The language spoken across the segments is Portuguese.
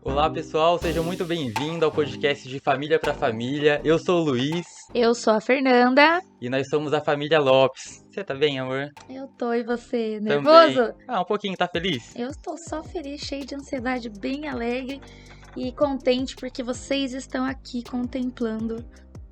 Olá pessoal, sejam muito bem-vindos ao podcast de Família para Família. Eu sou o Luiz. Eu sou a Fernanda. E nós somos a família Lopes. Você tá bem, amor? Eu tô, e você? Também. Nervoso? Um pouquinho, tá feliz? Eu estou só feliz, cheio de ansiedade, bem alegre e contente porque vocês estão aqui contemplando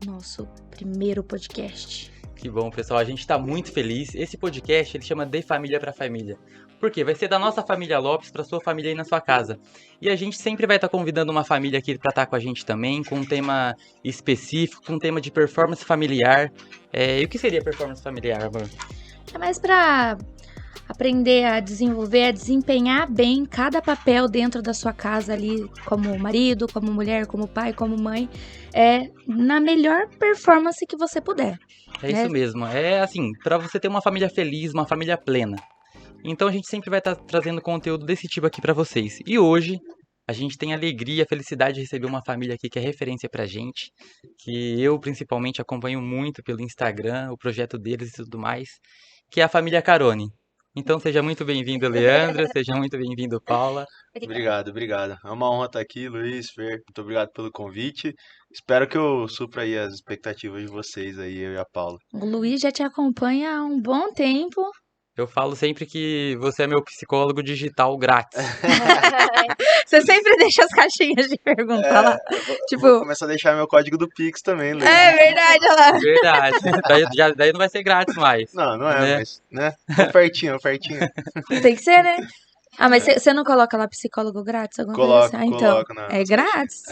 nosso primeiro podcast. Que bom, pessoal, a gente tá muito feliz. Esse podcast, ele chama De Família para Família. Por quê? Vai ser da nossa família Lopes para sua família aí na sua casa. E a gente sempre vai estar convidando uma família aqui para estar com a gente também, com um tema específico, com um tema de performance familiar. E o que seria performance familiar, amor? É mais pra aprender a desenvolver, a desempenhar bem cada papel dentro da sua casa ali, como marido, como mulher, como pai, como mãe, na melhor performance que você puder. É isso mesmo, é assim, para você ter uma família feliz, uma família plena. Então a gente sempre vai estar trazendo conteúdo desse tipo aqui para vocês. E hoje a gente tem a alegria, a felicidade de receber uma família aqui que é referência pra gente, que eu principalmente acompanho muito pelo Instagram, o projeto deles e tudo mais, que é a família Carone. Então seja muito bem-vindo, Leandra, seja muito bem-vindo, Paula. Obrigado. É uma honra estar aqui, Luiz, Fer. Muito obrigado pelo convite. Espero que eu supra aí as expectativas de vocês aí, eu e a Paula. O Luiz já te acompanha há um bom tempo. Eu falo sempre que você é meu psicólogo digital grátis. Você sempre deixa as caixinhas de pergunta lá. Vou começar a deixar meu código do Pix também, Luiz. É verdade, olha lá. Verdade. Daí não vai ser grátis mais. Não é, né? mas, né? Ofertinha. Tem que ser, né? Ah, mas você não coloca lá psicólogo grátis? Alguma coisa assim? Então, Coloco é grátis.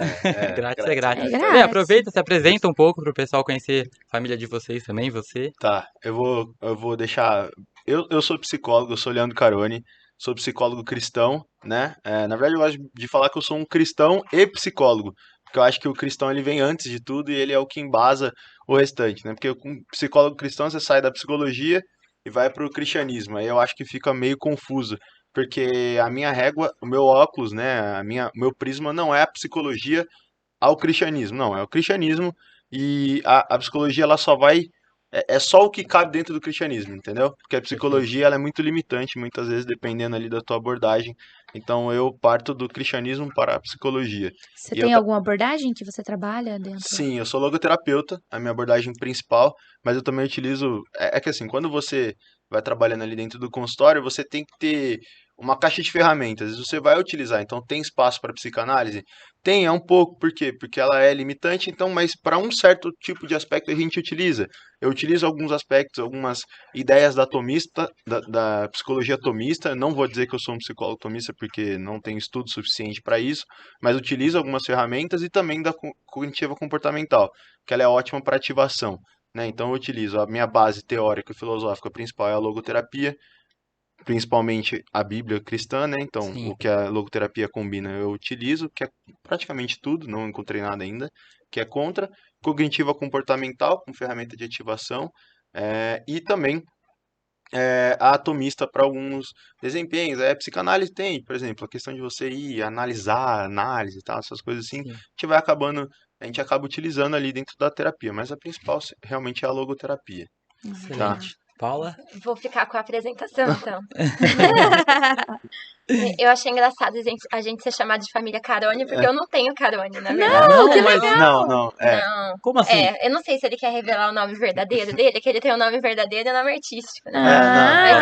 Grátis é grátis. É grátis. Bem, aproveita, se apresenta um pouco pro pessoal conhecer a família de vocês também, você. Tá, eu vou deixar. Eu sou psicólogo, eu sou Leandro Carone, sou psicólogo cristão, né? Na verdade, eu gosto de falar que eu sou um cristão e psicólogo, porque eu acho que o cristão ele vem antes de tudo e ele é o que embasa o restante, né? Porque com psicólogo cristão você sai da psicologia e vai para o cristianismo, aí eu acho que fica meio confuso, porque a minha régua, o meu óculos, né? O meu prisma não é a psicologia ao cristianismo, não, é o cristianismo e a psicologia ela só vai é só o que cabe dentro do cristianismo, entendeu? Porque a psicologia ela é muito limitante, muitas vezes dependendo ali da tua abordagem. Então eu parto do cristianismo para a psicologia. Você E tem eu alguma abordagem que você trabalha dentro? Sim, eu sou logoterapeuta, a minha abordagem principal, mas eu também utilizo. É que assim, quando você vai trabalhando ali dentro do consultório, você tem que ter uma caixa de ferramentas, você vai utilizar. Então, tem espaço para psicanálise? Tem, é um pouco, por quê? Porque ela é limitante, então, mas para um certo tipo de aspecto a gente utiliza. Eu utilizo alguns aspectos, algumas ideias da atomista, da psicologia atomista. Não vou dizer que eu sou um psicólogo atomista, porque não tenho estudo suficiente para isso, mas utilizo algumas ferramentas e também da cognitiva comportamental, que ela é ótima para ativação, né? Então eu utilizo a minha base teórica e filosófica principal é a logoterapia, principalmente a Bíblia cristã, né? Então Sim. o que a logoterapia combina eu utilizo, que é praticamente tudo, não encontrei nada ainda, que é contra cognitiva comportamental com ferramenta de ativação e também a atomista para alguns desempenhos. A psicanálise tem, por exemplo, a questão de você ir analisar, análise e tal, essas coisas assim, a gente acaba utilizando ali dentro da terapia, mas a principal realmente é a logoterapia. Excelente. Paula? Vou ficar com a apresentação, então. Eu achei engraçado a gente ser chamado de família Carone, porque eu não tenho Carone, na verdade. Não, que mas legal! Não, Não. como assim? Eu não sei se ele quer revelar o nome verdadeiro dele, que ele tem o nome verdadeiro e o nome artístico, né? Ah,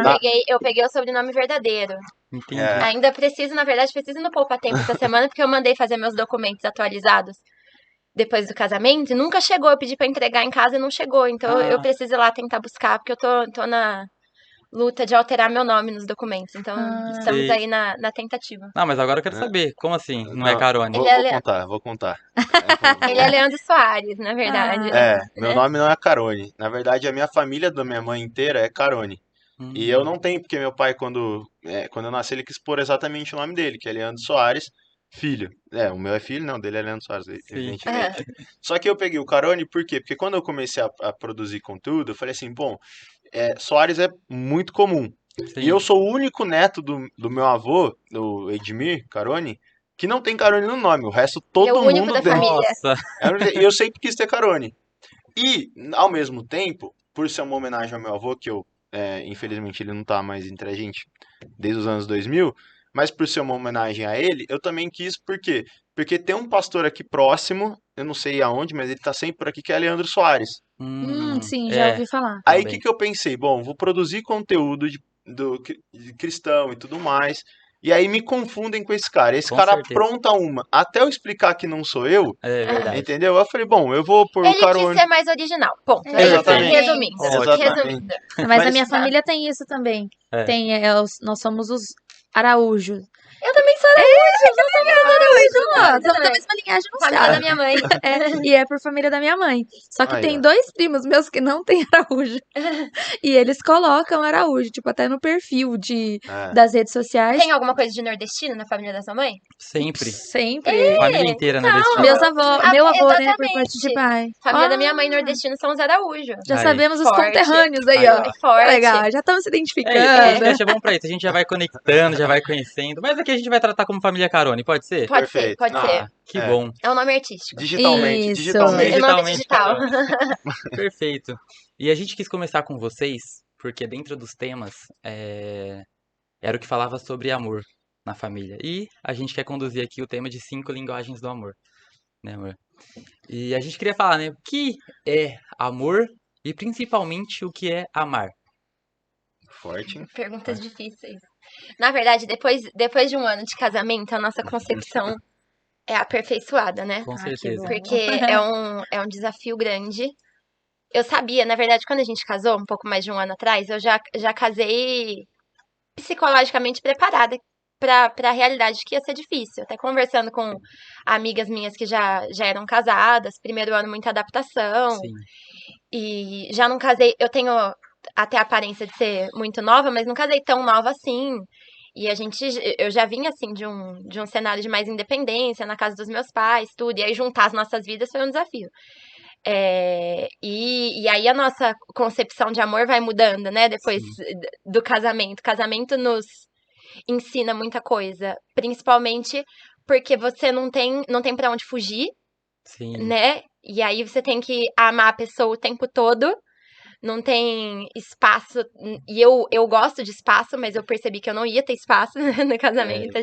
Mas eu peguei o sobrenome verdadeiro. Entendi. Ainda preciso no Poupa Tempo essa semana, porque eu mandei fazer meus documentos atualizados depois do casamento e nunca chegou. Eu pedi pra entregar em casa e não chegou. Então eu preciso ir lá tentar buscar, porque eu tô na luta de alterar meu nome nos documentos. Então estamos aí na tentativa. Não, mas agora eu quero saber, como assim? Não é Carone? Vou contar. Ele é Leandro Soares, na verdade. Meu nome não é Carone. Na verdade, a minha família da minha mãe inteira é Carone. E eu não tenho, porque meu pai, quando eu nasci, ele quis pôr exatamente o nome dele, que é Leandro Soares, filho. O meu é filho, não, dele é Leandro Soares, evidentemente. Só que eu peguei o Carone, por quê? Porque quando eu comecei a produzir conteúdo, eu falei assim, bom, Soares é muito comum. Sim. E eu sou o único neto do meu avô, do Edmir Carone, que não tem Carone no nome. O resto, todo o único mundo da tem. família. Nossa. E eu sempre quis ter Carone. E, ao mesmo tempo, por ser uma homenagem ao meu avô, que infelizmente ele não tá mais entre a gente desde os anos 2000, mas por ser uma homenagem a ele, eu também quis, por quê? Porque tem um pastor aqui próximo, eu não sei aonde, mas ele tá sempre por aqui, que é Leandro Soares. Sim, já É, ouvi falar. Aí o também. que eu pensei? Bom, vou produzir conteúdo de cristão e tudo mais. E aí me confundem com esse cara. Esse Com cara certeza. apronta uma. Até eu explicar que não sou eu, É verdade. entendeu? Eu falei, bom, eu vou pôr o Ele cara quis onde. ser mais original. Ponto. É isso. Exatamente. Resumindo. Exatamente. Resumindo. Mas na Mas minha família tem isso também. É. Tem, nós somos os Araújo. Eu também sou Araújo. Não sabia do Ó, Araújo. somos da mesma linhagem Família da anunciada. minha mãe. E é por família da minha mãe. Só que Aí, tem ó. 2 primos meus que não tem Araújo. E eles colocam Araújo, tipo, até no perfil É. das redes sociais. Tem alguma coisa de nordestino na família da sua mãe? Sempre. Sempre. Família inteira então, nordestina. Meus avós, meu avô, né, por exatamente. parte de pai. Família da minha mãe Ah, nordestina são os Araújo. Já Aí. sabemos os Forte. conterrâneos aí, Aí, ó. ó. Forte. Legal, já estamos se É, identificando. podcast é bom pra isso. A gente já vai conectando, já vai conhecendo. Mas aqui a gente vai tratar como família Carone, pode ser? Pode ser, Perfeito. pode ser. Ah, que É. bom. É um nome artístico. Digitalmente. Isso. Digitalmente. É nome Digitalmente digital. Carone. Perfeito. E a gente quis começar com vocês, porque dentro dos temas era o que falava sobre amor na família. E a gente quer conduzir aqui o tema de 5 linguagens do amor, né, amor? E a gente queria falar, né, o que é amor e principalmente o que é amar. Forte, hein? Perguntas difíceis. Na verdade, depois de um ano de casamento, a nossa concepção é aperfeiçoada, né? Com que certeza. bom. Porque é um desafio grande. Eu sabia, na verdade, quando a gente casou, um pouco mais de um ano atrás, eu já casei psicologicamente preparada para a realidade que ia ser difícil. Até conversando com amigas minhas que já eram casadas, primeiro ano muita adaptação. Sim. E já não casei, eu tenho até a aparência de ser muito nova, mas não casei tão nova assim. E eu já vinha assim de um cenário de mais independência na casa dos meus pais, tudo. E aí juntar as nossas vidas foi um desafio. E aí a nossa concepção de amor vai mudando, né? Depois do casamento. O casamento nos ensina muita coisa, principalmente porque você não tem para onde fugir, Sim. né? E aí você tem que amar a pessoa o tempo todo. Não tem espaço. E eu gosto de espaço, mas eu percebi que eu não ia ter espaço no casamento.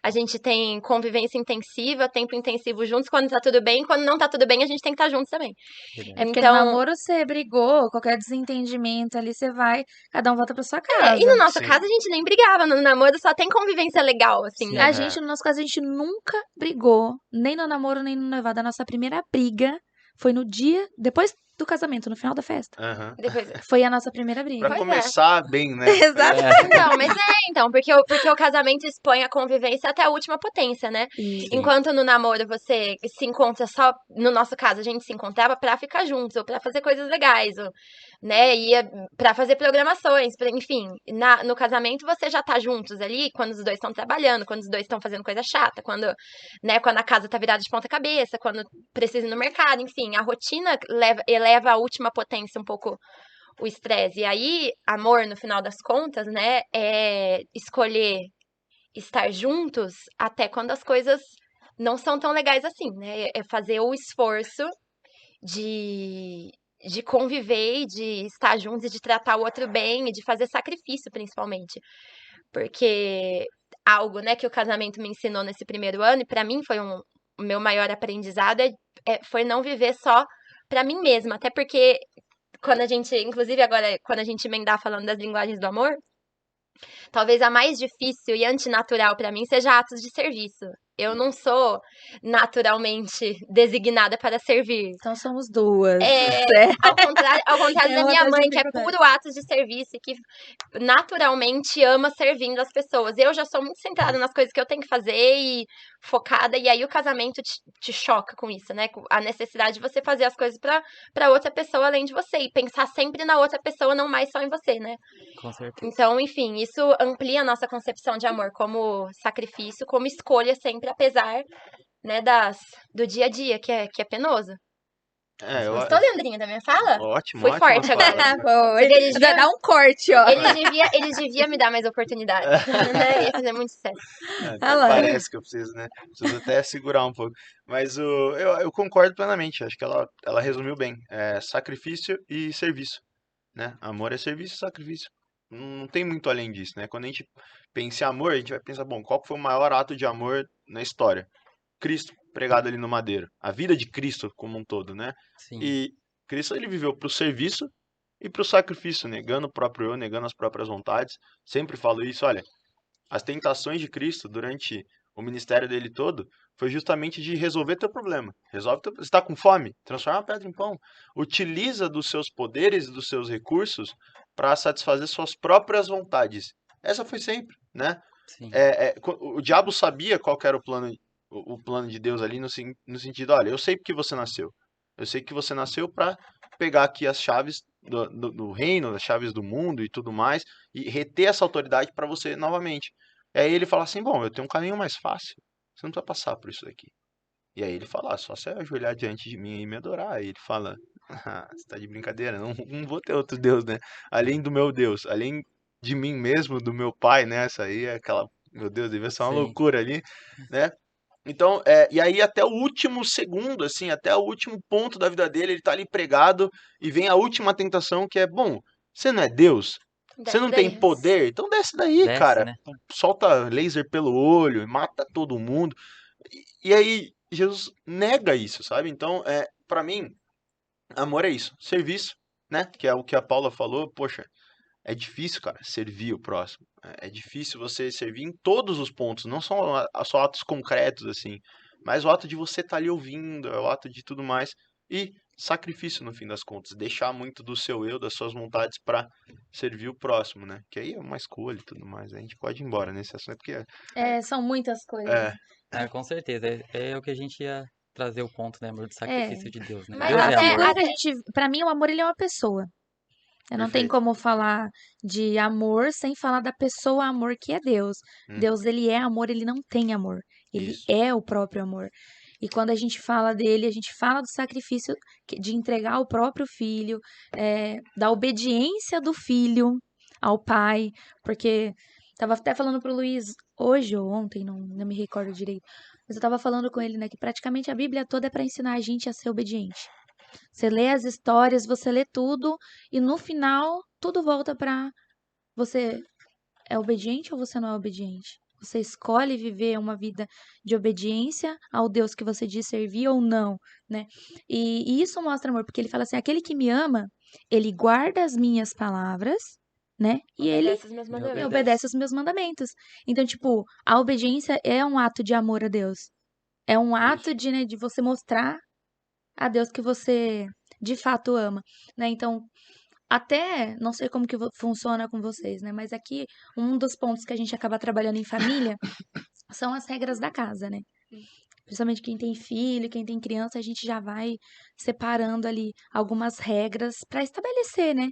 A gente tem convivência intensiva, tempo intensivo juntos. Quando tá tudo bem, quando não tá tudo bem, a gente tem que estar juntos também. Verdade. Porque no namoro você brigou, qualquer desentendimento ali, você vai, cada um volta pra sua casa. E no nosso Sim. caso, a gente nem brigava. No namoro só tem convivência legal, assim, Sim. né? A gente, no nosso caso, a gente nunca brigou, nem no namoro, nem no noivado. A nossa primeira briga foi no dia, depois do casamento, no final da festa. Aham. Depois. Foi a nossa primeira briga. Pra Pois é. começar bem, né? Exato. Então, mas porque o casamento expõe a convivência até a última potência, né? E Enquanto no namoro você se encontra só, no nosso caso, a gente se encontrava pra ficar juntos, ou pra fazer coisas legais, ou, né, ia pra fazer programações, enfim, no casamento você já tá juntos ali quando os dois estão trabalhando, quando os dois estão fazendo coisa chata, quando a casa tá virada de ponta cabeça, quando precisa ir no mercado, enfim, a rotina eleva a última potência um pouco o estresse. E aí, amor, no final das contas, né, é escolher estar juntos até quando as coisas não são tão legais assim, né? É fazer o esforço de conviver e de estar juntos e de tratar o outro bem e de fazer sacrifício, principalmente. Porque algo, né, que o casamento me ensinou nesse primeiro ano, e pra mim foi o meu maior aprendizado, foi não viver só pra mim mesma. Até porque quando a gente, inclusive agora, quando a gente emendar falando das linguagens do amor, talvez a mais difícil e antinatural pra mim seja atos de serviço. Eu não sou naturalmente designada para servir. então somos duas. Ao contrário É da uma minha das mãe, que é dificuldades. puro atos de serviço e que naturalmente ama servindo as pessoas. Eu já sou muito centrada nas coisas que eu tenho que fazer e focada, e aí o casamento te choca com isso, né? Com a necessidade de você fazer as coisas pra outra pessoa além de você e pensar sempre na outra pessoa, não mais só em você, né? Com certeza. Então, enfim, isso amplia a nossa concepção de amor como sacrifício, como escolha sempre, apesar, né, do dia a dia, que é penoso. Gostou, Leandrinho, da minha fala? Ótimo, Fui ótima forte agora. fala. Foi. Eles Vai deviam- dar um corte, ó. Eles deviam me dar mais oportunidades, né? Ia fazer muito sucesso. Ah lá. Parece que eu preciso, né? Preciso até segurar um pouco. Mas eu concordo plenamente. Acho que ela resumiu bem. É sacrifício e serviço, né? Amor é serviço e sacrifício. não tem muito além disso, né? Quando a gente pensa em amor, a gente vai pensar, bom, qual que foi o maior ato de amor na história? Cristo pregado ali no madeiro. A vida de Cristo como um todo, né? Sim, E Cristo, ele viveu para o serviço e para o sacrifício, negando o próprio eu, negando as próprias vontades. Sempre falo isso, olha, as tentações de Cristo durante o ministério dele todo foi justamente de resolver teu problema. Resolve teu... Você está com fome? Transforma a pedra em pão. Utiliza dos seus poderes e dos seus recursos para satisfazer suas próprias vontades. Essa foi sempre, né? sim. O diabo sabia qual que era o plano de Deus ali no sentido, olha, eu sei porque você nasceu. Eu sei que você nasceu para pegar aqui as chaves do reino, as chaves do mundo e tudo mais, e reter essa autoridade para você novamente. E aí ele fala assim, bom, eu tenho um caminho mais fácil. Você não precisa passar por isso daqui. E aí ele fala, só você ajoelhar diante de mim e me adorar. Aí ele fala, você tá de brincadeira, não vou ter outro Deus, né? Além do meu Deus, além de mim mesmo, do meu pai, né? Essa aí é aquela, meu Deus, devia ser uma Sim. loucura ali, né? Então, e aí até o último segundo, assim, até o último ponto da vida dele, ele tá ali pregado e vem a última tentação que é, bom, você não é Deus? Você Desce não tem daí. poder? Então desce daí, Desce, cara. né? Solta laser pelo olho, mata todo mundo. E aí Jesus nega isso, sabe? Então, para mim, amor é isso, serviço, né? Que é o que a Paula falou. Poxa, é difícil, cara, servir o próximo. É difícil você servir em todos os pontos, não só atos concretos, assim, mas o ato de você estar ali ouvindo, é o ato de tudo mais. E sacrifício, no fim das contas. Deixar muito do seu eu, das suas vontades para servir o próximo, né? Que aí é uma escolha e tudo mais. A gente pode ir embora nesse assunto, porque São muitas coisas. é, Ah, com certeza. É o que a gente ia trazer o ponto, né, amor, do É, sacrifício de Deus, né? Mas Deus a é até, amor. figura que a até gente, pra mim, o amor ele é uma pessoa. Não tem perfeito. como falar de amor sem falar da pessoa amor que é Deus. Uhum, Deus, ele é amor, ele não tem amor. Ele isso. é o próprio amor. E quando a gente fala dele, a gente fala do sacrifício de entregar o próprio filho, da obediência do filho ao pai. Porque tava até falando pro Luiz hoje ou ontem, não me recordo direito. Mas eu tava falando com ele, né, que praticamente a Bíblia toda é para ensinar a gente a ser obediente. Você lê as histórias, você lê tudo e no final tudo volta pra você é obediente ou você não é obediente? Você escolhe viver uma vida de obediência ao Deus que você diz servir ou não, né? E isso mostra amor, porque ele fala assim: aquele que me ama, ele guarda as minhas palavras, né? E ele obedece os meus Me me mandamentos. obedece. obedece os meus mandamentos. Então, tipo, a obediência é um ato de amor a Deus. É um Isso. ato de, né, de você mostrar a Deus que você de fato ama, né? Então, até não sei como que funciona com vocês, né? Mas aqui um dos pontos que a gente acaba trabalhando em família são as regras da casa, né? Principalmente quem tem filho, quem tem criança, a gente já vai separando ali algumas regras para estabelecer, né?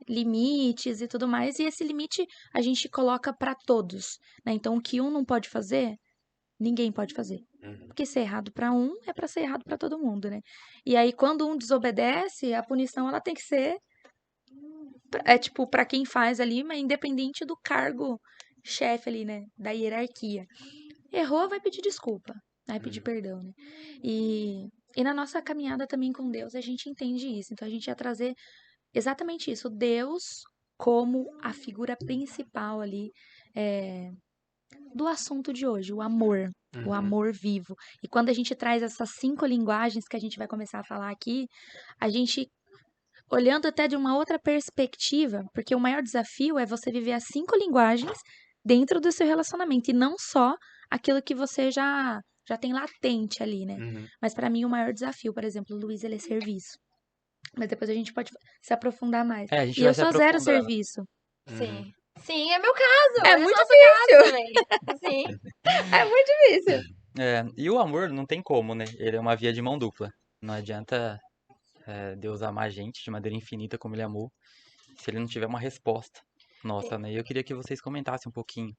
Limites e tudo mais. E esse limite a gente coloca para todos, né? Então, o que um não pode fazer, ninguém pode fazer. Uhum. Porque ser errado para um é para ser errado para todo mundo, né? E aí, quando um desobedece, a punição ela tem que ser, tipo, para quem faz ali, mas independente do cargo chefe ali, né? Da hierarquia. Errou, vai pedir desculpa, vai pedir Uhum. perdão, né? E na nossa caminhada também com Deus, a gente entende isso. Então, a gente ia trazer exatamente isso. Deus como a figura principal ali, é, do assunto de hoje, o amor. O Uhum. amor vivo. E quando a gente traz essas 5 linguagens que a gente vai começar a falar aqui, a gente, olhando até de uma outra perspectiva, porque o maior desafio é você viver as 5 linguagens dentro do seu relacionamento e não só aquilo que você já tem latente ali, né? Uhum. Mas para mim o maior desafio, por exemplo, o Luiz, ele é serviço. Mas depois a gente pode se aprofundar mais. É, a gente E eu vai se sou zero aprofundando. serviço. Uhum. Sim. Sim, é meu caso. É É muito nosso caso difícil. também. Sim. É muito difícil. É, e o amor não tem como, né? Ele é uma via de mão dupla. Não adianta Deus amar a gente de maneira infinita como ele amou, se ele não tiver uma resposta nossa, né? E eu queria que vocês comentassem um pouquinho.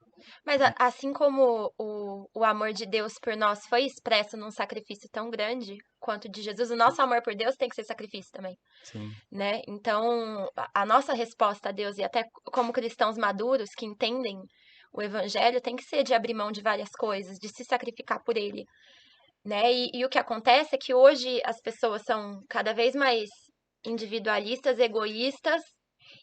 Mas assim como o amor de Deus por nós foi expresso num sacrifício tão grande quanto o de Jesus, o nosso amor por Deus tem que ser sacrifício também, Sim, né? Então, a nossa resposta a Deus, e até como cristãos maduros que entendem o evangelho, tem que ser de abrir mão de várias coisas, de se sacrificar por ele, né? E o que acontece é que hoje as pessoas são cada vez mais individualistas, egoístas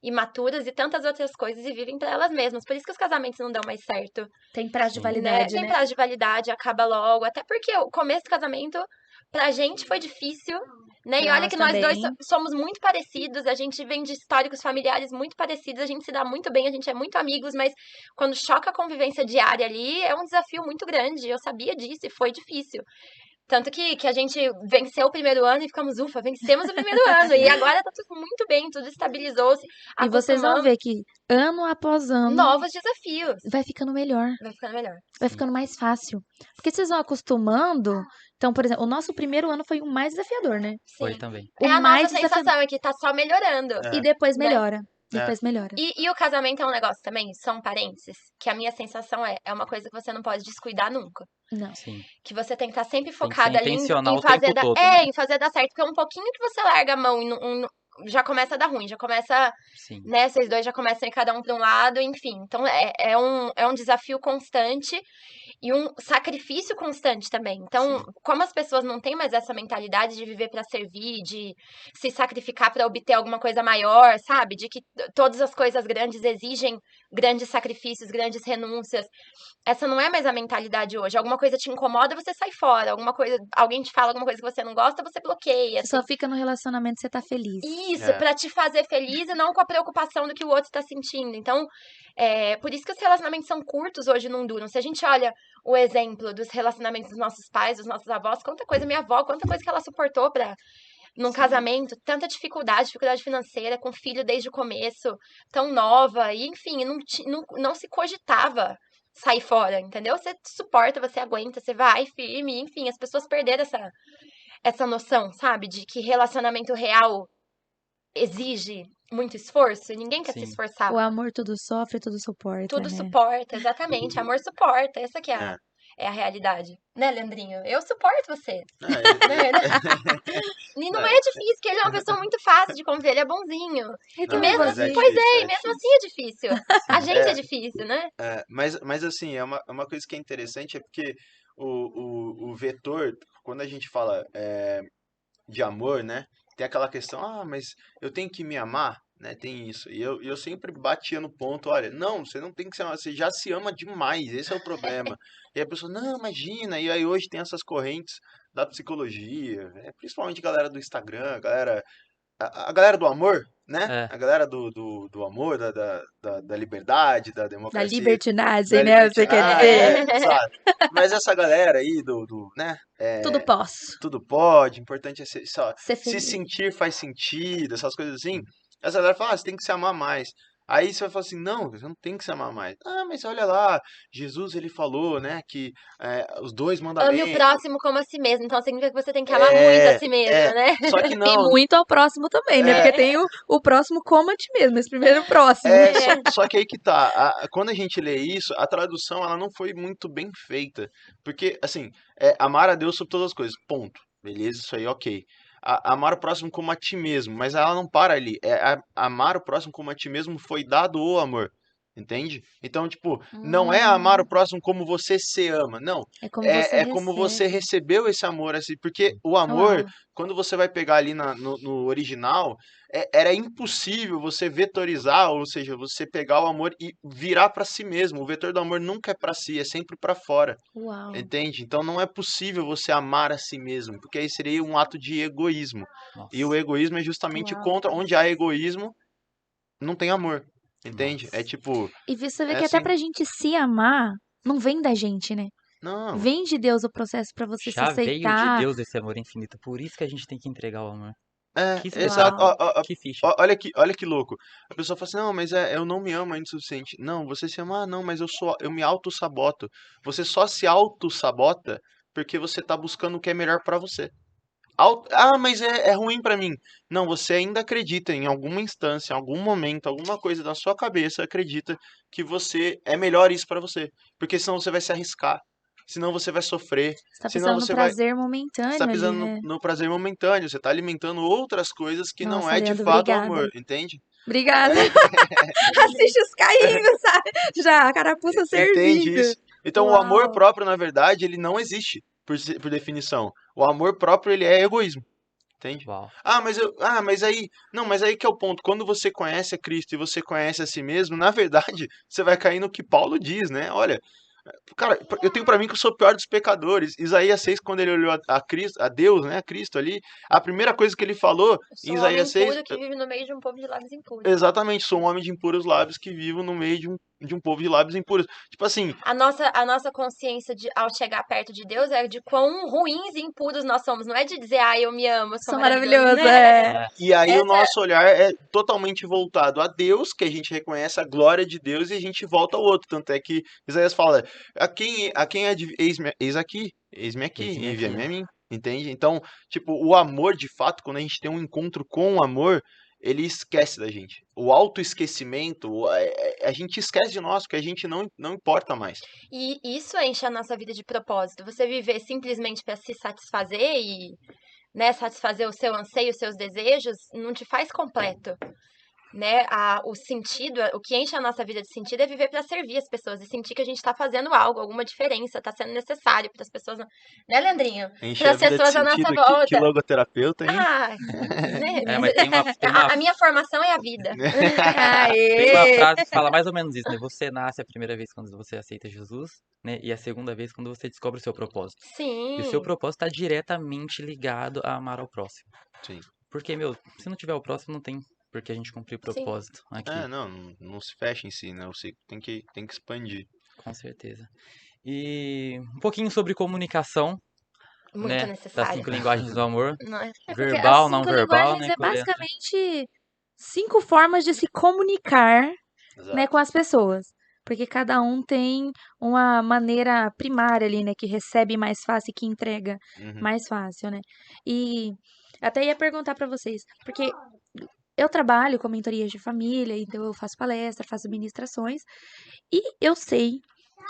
imaturas e tantas outras coisas e vivem pra elas mesmas. Por isso que os casamentos não dão mais certo, Tem prazo de Sim. validade, Tem né? prazo de validade, acaba logo. Até porque o começo do casamento, pra gente, foi difícil, né? E Pra olha nós que nós dois também. somos muito parecidos, a gente vem de históricos familiares muito parecidos, a gente se dá muito bem, a gente é muito amigos, mas quando choca a convivência diária ali, é um desafio muito grande. Eu sabia disso e foi difícil. Tanto que a gente venceu o primeiro ano e ficamos, ufa, vencemos o primeiro ano. E agora tá tudo muito bem, tudo estabilizou-se, E vocês vão acostumamos ver que ano após ano novos desafios. vai ficando melhor, Vai ficando melhor. vai Sim. ficando mais fácil. Porque vocês vão acostumando. Então, por exemplo, o nosso primeiro ano foi o mais desafiador, né? Foi Sim. também. O É a nossa mais desafiador. sensação, é que tá só melhorando. É. E depois né? melhora. É. Depois melhora. E o casamento é um negócio também, só um parênteses, que a minha sensação é uma coisa que você não pode descuidar nunca. Não. Sim. Que você tem que estar sempre Tem que focada ser ali intencional em o fazer tempo dar. todo, É, né? em fazer dar certo. Porque um pouquinho que você larga a mão e já começa a dar ruim, já começa, Sim. né? Vocês dois já começam a ir cada um para um lado, enfim. Então é um desafio constante e um sacrifício constante também. Então, Sim. como as pessoas não têm mais essa mentalidade de viver para servir, de se sacrificar para obter alguma coisa maior, sabe? De que todas as coisas grandes exigem grandes sacrifícios, grandes renúncias. Essa não é mais a mentalidade hoje. Alguma coisa te incomoda, você sai fora. Alguma coisa, alguém te fala alguma coisa que você não gosta, você bloqueia. Você só fica no relacionamento se você tá feliz. Isso, É. pra te fazer feliz e não com a preocupação do que o outro tá sentindo. Então, por isso que os relacionamentos são curtos hoje e não duram. Se a gente olha o exemplo dos relacionamentos dos nossos pais, dos nossos avós, quanta coisa, minha avó, quanta coisa que ela suportou num casamento, tanta dificuldade financeira, com filho desde o começo, tão nova, e enfim, não se cogitava sair fora, entendeu? Você suporta, você aguenta, você vai firme, enfim, as pessoas perderam essa noção, sabe? De que relacionamento real exige muito esforço e ninguém quer se Sim. esforçar. O amor tudo sofre, tudo suporta, Tudo né? suporta, exatamente. Amor suporta, essa que É. é a realidade. Né, Leandrinho? Eu suporto você. É, Né? E não é difícil, porque ele é uma pessoa muito fácil de conviver, ele é bonzinho. E E Não, mesmo mas é assim, pois difícil, é, e mesmo assim é difícil. A gente é difícil, né? Mas assim, uma coisa que é interessante é porque o vetor, quando a gente fala de amor, né? Tem aquela questão, mas eu tenho que me amar, né? Tem isso. E eu sempre batia no ponto, olha, não, você não tem que se amar, você já se ama demais, esse é o problema. E a pessoa, não, imagina, e aí hoje tem essas correntes da psicologia, principalmente a galera do Instagram, a galera do amor, né? É. A galera do amor, da liberdade, da Da democracia. libertinagem, né? Você quer dizer? Exato. Mas essa galera aí né? Tudo posso. Tudo pode, importante é Ser se feliz. sentir faz sentido, essas coisas assim. Essa galera fala, você tem que se amar mais. Aí você vai falar assim, não, você não tem que se amar mais. Mas olha lá, Jesus ele falou, né, que os dois Ame o mandamentos. próximo como a si mesmo. Então significa que você tem que amar muito a si mesmo, né? Só que E não, muito ao próximo também, né? Porque tem o próximo como a ti mesmo, esse primeiro próximo. só que aí que tá, quando a gente lê isso, a tradução ela não foi muito bem feita, porque, assim, amar a Deus sobre todas as coisas, ponto, beleza, isso aí, ok. Amar o próximo como a ti mesmo, mas ela não para ali, amar o próximo como a ti mesmo foi dado o amor, entende? Então, tipo, não é amar o próximo como você se ama, não, É como você é como você recebeu esse amor, assim, porque o amor, Uau. quando você vai pegar ali no original, era impossível você vetorizar, ou seja, você pegar o amor e virar para si mesmo. O vetor do amor nunca é para si, é sempre para fora, Uau. entende? Então não é possível você amar a si mesmo, porque aí seria um ato de egoísmo. Nossa. E o egoísmo é justamente Uau. contra, onde há egoísmo, não tem amor, entende? Nossa. É tipo, E você vê é que até assim. pra gente se amar, não vem da gente, né? não, Vem de Deus o processo pra você se Já veio de aceitar. Deus esse amor infinito. Por isso que a gente tem que entregar o amor. Que exato. Uau. Que ficha. Olha que louco. A pessoa fala assim, não, mas eu não me amo ainda o suficiente. Não, você se ama, não, mas eu me auto-saboto. Você só se auto-sabota porque você tá buscando o que é melhor pra você. Mas é ruim pra mim. Não, você ainda acredita em alguma instância, em algum momento, alguma coisa da sua cabeça acredita que você é melhor isso pra você. Porque senão você vai se arriscar. Senão você vai sofrer. Você tá Senão pensando no você vai. prazer Você momentâneo tá ali, pisando né? no prazer momentâneo, você tá alimentando outras coisas que não Nossa, é de Leandro, fato o obrigada. amor, entende? Obrigada. Assiste os caindo, sabe? Já, a carapuça Entende servindo. isso? Então o amor Uau. próprio, na verdade, ele não existe, por definição. O amor próprio, ele é egoísmo. Entende? Uau. Mas aí, não, mas aí que é o ponto. Quando você conhece a Cristo e você conhece a si mesmo, na verdade, você vai cair no que Paulo diz, né? Olha, cara, eu tenho pra mim que eu sou o pior dos pecadores. Isaías 6, quando ele olhou a Cristo, a Deus, né, a Cristo ali, a primeira coisa que ele falou Eu em sou um homem Isaías 6, impuro que vive no meio de um povo de lábios impuros. exatamente, sou um homem de impuros lábios que vivo no meio de um povo de lábios impuros. Tipo assim, A nossa consciência ao chegar perto de Deus é de quão ruins e impuros nós somos. Não é de dizer, eu me amo, eu sou Sou maravilhoso, maravilhosa, né? é. e aí o Essa nosso olhar é totalmente voltado a Deus, que a gente reconhece a glória de Deus e a gente volta ao outro. Tanto é que Isaías fala: a quem é de, eis aqui, eis-me aqui, Eis-me envia-me aqui. a mim. Entende? Então, tipo, o amor, de fato, quando a gente tem um encontro com o amor, ele esquece da gente. O autoesquecimento, a gente esquece de nós, porque a gente não importa mais. E isso enche a nossa vida de propósito. Você viver simplesmente para se satisfazer e, né, satisfazer o seu anseio, os seus desejos, não te faz completo. Né? O sentido, o que enche a nossa vida de sentido é viver para servir as pessoas e sentir que a gente está fazendo algo, alguma diferença, está sendo necessário para as pessoas, né, Leandrinho? Encher Para a as vida de pessoas à nossa sentido, que volta. logoterapeuta, hein? Né? Mas tem A minha formação é a vida. tem uma Aê! frase que fala mais ou menos isso, né? Você nasce a primeira vez quando você aceita Jesus, né? E a segunda vez quando você descobre o seu propósito. E o seu Sim. propósito está diretamente ligado a amar ao próximo. Sim. Porque, meu, se não tiver o próximo, não tem por que a gente cumprir o Sim. propósito aqui. Não se fecha em si, né? O ciclo tem que expandir. Com certeza. E um pouquinho sobre comunicação, Muito né? Das necessário. 5 linguagens do amor. Não é? É porque Verbal, as não 5 verbal, linguagens né, é Coreano? basicamente 5 formas de se comunicar, né, Exato. com as pessoas. Porque cada um tem uma maneira primária ali, né, que recebe mais fácil e que entrega Uhum. mais fácil, né? E até ia perguntar pra vocês, porque eu trabalho com mentorias de família, então eu faço palestra, faço ministrações, e eu sei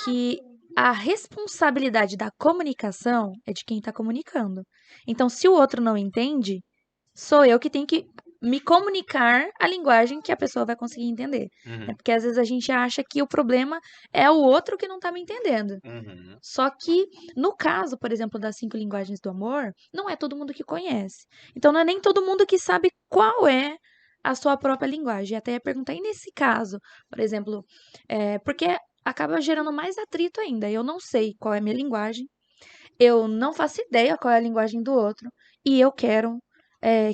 que a responsabilidade da comunicação é de quem está comunicando. Então, se o outro não entende, sou eu que tenho que me comunicar a linguagem que a pessoa vai conseguir entender. Uhum. Né? Porque às vezes a gente acha que o problema é o outro que não está me entendendo. Uhum. Só que, no caso, por exemplo, das 5 linguagens do amor, não é todo mundo que conhece. Então, não é nem todo mundo que sabe qual é a sua própria linguagem. Até ia perguntar, e nesse caso, por exemplo, porque acaba gerando mais atrito ainda. Eu não sei qual é a minha linguagem, eu não faço ideia qual é a linguagem do outro, e eu quero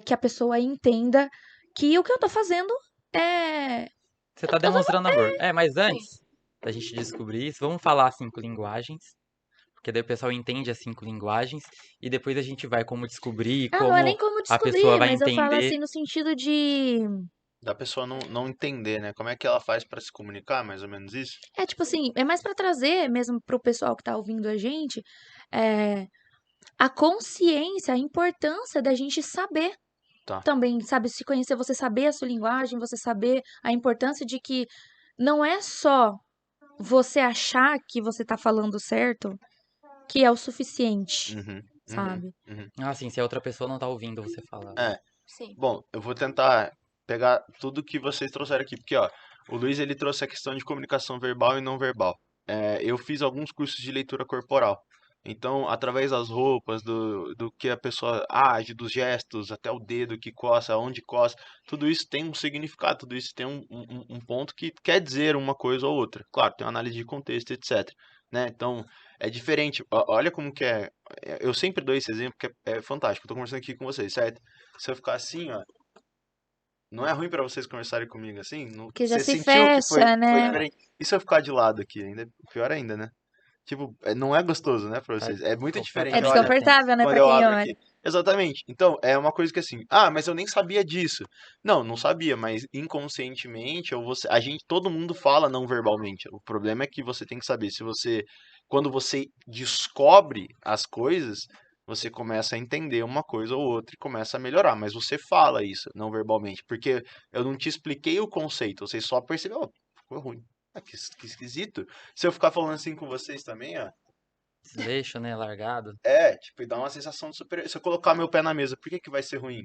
que a pessoa entenda que o que eu tô fazendo é. Você tá demonstrando amor. Mas Sim. antes da gente descobrir isso, vamos falar 5 linguagens. Porque daí o pessoal entende as 5 linguagens. E depois a gente vai como descobrir, Ah, não é nem como como a pessoa descobrir, vai mas eu falo entender. assim no sentido de. Da pessoa não entender, né? Como é que ela faz pra se comunicar, mais ou menos isso? É tipo assim, é mais pra trazer mesmo pro pessoal que tá ouvindo a gente é, a consciência, a importância da gente saber Tá. também, sabe, se conhecer, você saber a sua linguagem, você saber a importância de que não é só você achar que você tá falando certo que é o suficiente, Uhum. sabe? Uhum. Ah, sim, se a outra pessoa não tá ouvindo você falar. É, Sim. bom, eu vou tentar pegar tudo que vocês trouxeram aqui, porque, ó, o Luiz, ele trouxe a questão de comunicação verbal e não verbal. Eu fiz alguns cursos de leitura corporal. Então, através das roupas, do que a pessoa age, dos gestos, até o dedo que coça, onde coça, tudo isso tem um significado, tudo isso tem um ponto que quer dizer uma coisa ou outra. Claro, tem uma análise de contexto, etc. Né? Então, é diferente. Olha como que é. Eu sempre dou esse exemplo que é fantástico. Eu tô conversando aqui com vocês, certo? Se eu ficar assim, ó, não é ruim pra vocês conversarem comigo assim? Que já Você se sentiu que foi fecha, né? diferente? E se eu ficar de lado aqui? Ainda, pior ainda, né? Tipo, não é gostoso, né, pra vocês? É muito É diferente, olha, completamente. desconfortável, né, quando pra eu quem abro olha. aqui. Exatamente. Então, é uma coisa que assim, mas eu nem sabia disso. Não sabia, mas inconscientemente, todo mundo fala não verbalmente. O problema é que você tem que saber quando você descobre as coisas, você começa a entender uma coisa ou outra e começa a melhorar, mas você fala isso não verbalmente, porque eu não te expliquei o conceito, você só percebeu, ficou ruim. Que esquisito. Se eu ficar falando assim com vocês também, ó, Desleixo, né? Largado. tipo, e dá uma sensação de superior. Se eu colocar meu pé na mesa, por que vai ser ruim?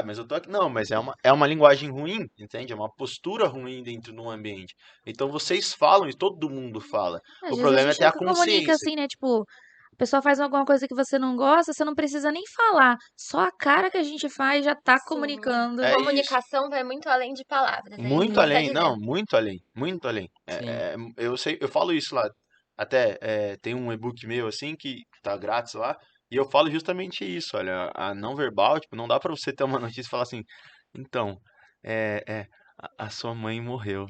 Mas eu tô aqui. Não, mas é uma linguagem ruim, entende? É uma postura ruim dentro de um ambiente. Então vocês falam e todo mundo fala. Às O vezes a problema é gente ter a nunca comunica consciência. assim, né? Tipo, pessoa faz alguma coisa que você não gosta, você não precisa nem falar. Só a cara que a gente faz já tá Sim. comunicando. É isso. Comunicação vai muito além de palavras. É isso Muito que você tá além, não, dizendo. muito além, muito além. Sim. Eu sei, eu falo isso lá. Até tem um e-book meu assim que tá grátis lá, e eu falo justamente isso, olha, a não verbal, tipo, não dá pra você ter uma notícia e falar assim, então, a sua mãe morreu.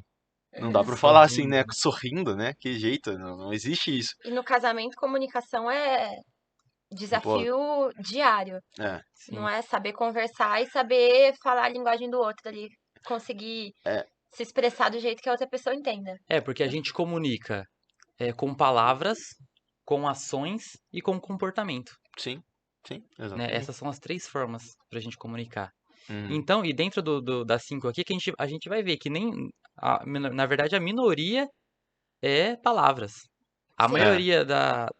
Não dá pra falar assim, né, Sorrindo. sorrindo, né? Que jeito, não existe isso. E no casamento, comunicação é Pô, desafio diário. é, Não Sim. é saber conversar e saber falar a linguagem do outro ali. Conseguir é, se expressar do jeito que a outra pessoa entenda. Porque a gente comunica com palavras, com ações e com comportamento, sim, sim, né? exatamente. Essas são as 3 formas pra gente comunicar. Uhum, Então, e dentro das 5 aqui, que a gente vai ver que nem, na verdade, a minoria é palavras. A Sim. é, maioria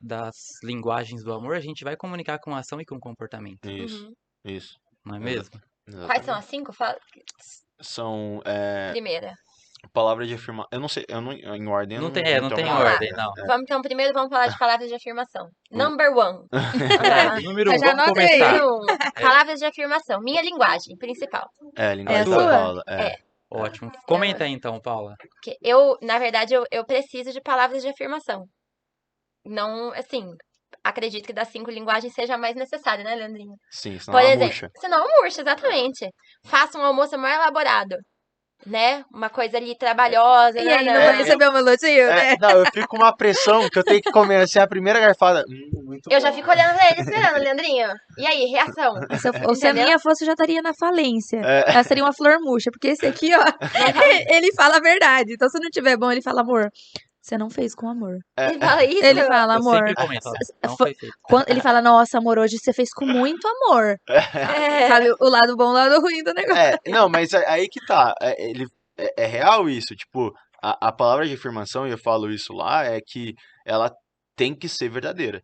das linguagens do amor, a gente vai comunicar com ação e com comportamento, isso, Uhum. isso, não é exata- mesmo? Quais são exatamente. as 5? São Primeira. palavras de afirmação. Eu não sei, em ordem eu Não não, tem, não não tenho tem Vamos lá. memória. ordem, não. Vamos então, primeiro vamos falar de palavras de afirmação. Hum. Number 1. Número 1, Já vamos anota aí. começar. Número 1. Palavras de afirmação. Minha linguagem principal. É, a É a linguagem da Sua? sua? Paula. É. Ótimo. Comenta aí então, Paula. Que na verdade, eu preciso de palavras de afirmação. Não, assim, acredito que das 5 linguagens seja a mais necessária, né, Leandrinho? Sim, senão Por ela exemplo, murcha. senão eu murcho, exatamente. Faça um almoço mais elaborado, né? Uma coisa ali trabalhosa, E né? aí, não vai receber um elogio, né? Não, eu fico com uma pressão que eu tenho que comer assim a primeira garfada. Muito Eu bom. já fico olhando pra ele esperando, Leandrinho. E aí, reação? Ou se a Entendeu? minha fosse, eu já estaria na falência. É, Ela seria uma flor murcha, porque esse aqui, ó, ele fala a verdade. Então, se não tiver bom, ele fala, amor, você não fez com amor. é, Ele fala isso? Ele fala, Eu amor. sempre comento, ó, não fo- foi feito. Ele fala, nossa, amor, hoje você fez com muito amor. É. Sabe, o lado bom e o lado ruim do negócio. não, mas aí que tá. É real isso. Tipo, a palavra de afirmação, e eu falo isso lá, é que ela tem que ser verdadeira.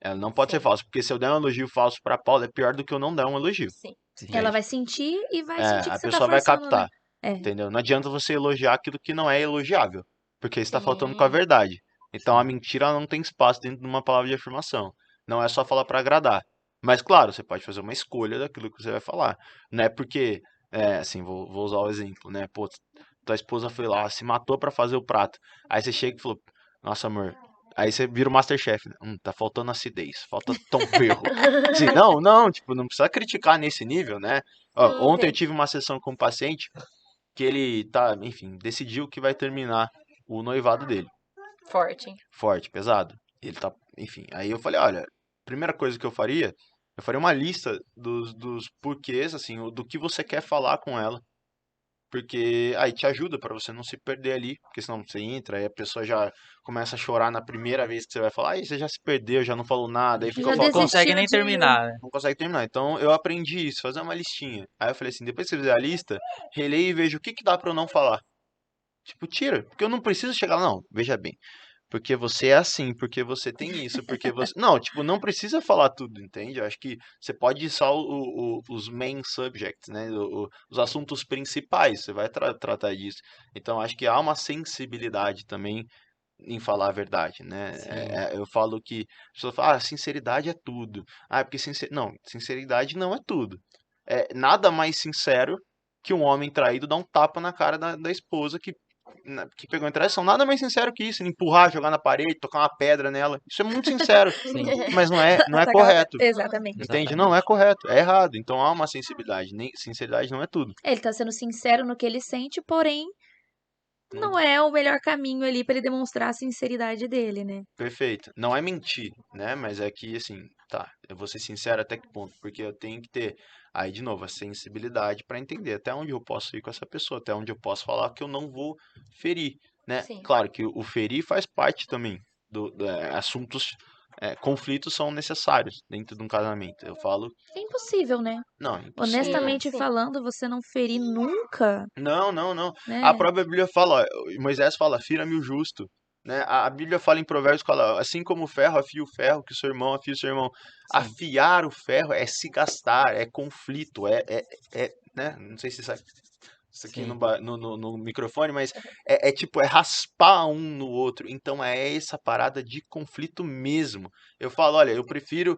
Ela não pode ser Sim, falsa. Porque se eu der um elogio falso pra Paula, é pior do que eu não dar um elogio. sim. Sim. Ela Entende? vai sentir e vai sentir A que você tá pessoa vai forçando, né? captar. É. Entendeu? Não adianta você elogiar aquilo que não é elogiável. Porque está faltando com a Sim. verdade. Então a Sim. mentira ela não tem espaço dentro de uma palavra de afirmação. Não é só falar para agradar. Mas claro, você pode fazer uma escolha daquilo que você vai falar. Não é porque, assim, vou usar o exemplo, né? Pô, tua esposa foi lá, se matou para fazer o prato. Aí você chega e falou, nossa amor. Aí você vira o Masterchef, né? Tá faltando acidez, falta tempero. Assim, não, tipo, não precisa criticar nesse nível, né? Ó, Sim, ontem eu gente. tive uma sessão com um paciente que ele tá, enfim, decidiu que vai terminar o noivado dele. Forte, hein? Forte, pesado. Ele tá, enfim. Aí eu falei, olha, primeira coisa que eu faria uma lista dos porquês, assim, do que você quer falar com ela. Porque aí te ajuda pra você não se perder ali, porque senão você entra e a pessoa já começa a chorar na primeira vez que você vai falar, aí você já se perdeu, já não falou nada, aí fica Já Não faltando, consegue desistiu nem de... terminar, né? não consegue terminar. Então eu aprendi isso, fazer uma listinha. Aí eu falei assim, depois que você fizer a lista, releia e veja o que dá pra eu não falar. Tipo, tira, porque eu não preciso chegar lá, não, veja bem. Porque você é assim, porque você tem isso, porque você. Não, tipo, não precisa falar tudo, entende? Eu acho que você pode ir só os main subjects, né? Os assuntos principais, você vai tratar disso. Então, acho que há uma sensibilidade também em falar a verdade, né? Sim. Eu falo que a pessoa fala, sinceridade é tudo. Porque não, sinceridade não é tudo. É nada mais sincero que um homem traído dar um tapa na cara da esposa que pegou em traição. Nada mais sincero que isso, empurrar, jogar na parede, tocar uma pedra nela. Isso é muito sincero, Sim, mas não é Atacar- correto. Exatamente. Entende? Não é exatamente. correto, é errado. Então há uma sensibilidade, nem sinceridade não é tudo. Ele tá sendo sincero no que ele sente, porém, Não- não é o melhor caminho ali pra ele demonstrar a sinceridade dele, né? Perfeito. Não é mentir, né? Mas é que assim, tá, eu vou ser sincero até que ponto, porque eu tenho que ter aí de novo a sensibilidade para entender até onde eu posso ir com essa pessoa, até onde eu posso falar que eu não vou ferir, né? Sim. Claro que o ferir faz parte também assuntos, conflitos são necessários dentro de um casamento. Eu falo, É impossível, né? não, é impossível. Honestamente Sim. falando, você não ferir nunca, Não. né? A própria Bíblia fala, ó, Moisés fala, fira-me o justo. Né? A Bíblia fala em Provérbios, fala, assim como o ferro afia o ferro, que o seu irmão afia o seu irmão. Sim. Afiar o ferro é se gastar, é conflito, né? Não sei se isso aqui Sim. no microfone, mas tipo, é raspar um no outro. Então é essa parada de conflito mesmo. Eu falo, olha, eu prefiro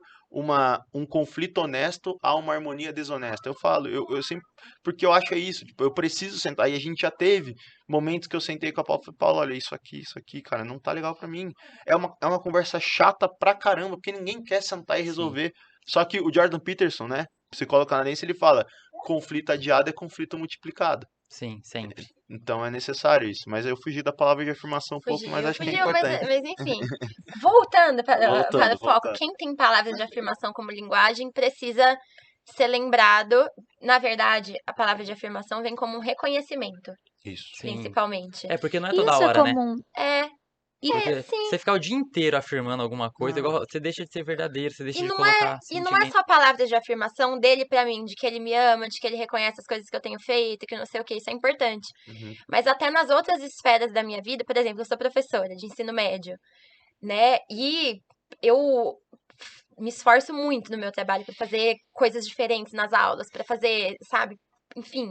um conflito honesto a uma harmonia desonesta. Eu falo, eu sempre, porque eu acho isso, tipo, eu preciso sentar, e a gente já teve momentos que eu sentei com a Paula e falei, Paulo, olha, isso aqui, cara, não tá legal pra mim. É uma conversa chata pra caramba, porque ninguém quer sentar e Sim. resolver. Só que o Jordan Peterson, né, psicólogo canadense, ele fala, conflito adiado é conflito multiplicado. Sim, sempre. Então é necessário isso. Mas eu fugi da palavra de afirmação um pouco, mas acho que é Fugiu, mas importante. enfim. Voltando para o foco, Voltando. quem tem palavras de afirmação como linguagem precisa ser lembrado. Na verdade, a palavra de afirmação vem como um reconhecimento, Isso. Sim. principalmente. É porque não é toda Isso é hora, né? comum. É, Porque sim. você ficar o dia inteiro afirmando alguma coisa, Não. igual você deixa de ser verdadeiro, você deixa E de não colocar e não é sentimento. só palavras de afirmação dele pra mim, de que ele me ama, de que ele reconhece as coisas que eu tenho feito, que não sei o que, isso é importante. Uhum. Mas até nas outras esferas da minha vida, por exemplo, eu sou professora de ensino médio, né? E eu me esforço muito no meu trabalho para fazer coisas diferentes nas aulas, para fazer, sabe? Enfim,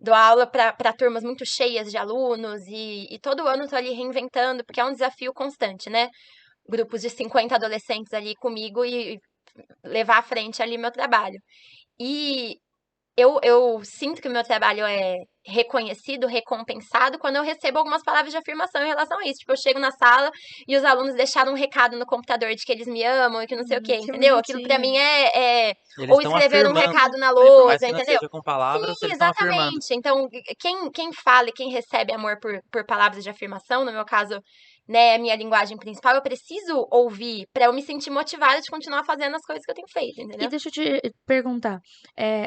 dou aula para turmas muito cheias de alunos e todo ano eu tô ali reinventando, porque é um desafio constante, né? Grupos de 50 adolescentes ali comigo e levar à frente ali meu trabalho. E eu sinto que o meu trabalho é reconhecido, recompensado quando eu recebo algumas palavras de afirmação em relação a isso. Tipo, eu chego na sala e os alunos deixaram um recado no computador de que eles me amam e que não sei o quê, Que entendeu? Aquilo pra bonitinho. mim é... Eles Ou estão escrever um afirmando, recado na por mais lousa, que não entendeu? seja com palavras, Sim, eles estão afirmando. exatamente. Então, quem fala e quem recebe amor por palavras de afirmação, no meu caso, né, é minha linguagem principal, eu preciso ouvir pra eu me sentir motivada de continuar fazendo as coisas que eu tenho feito, E entendeu? deixa eu te perguntar,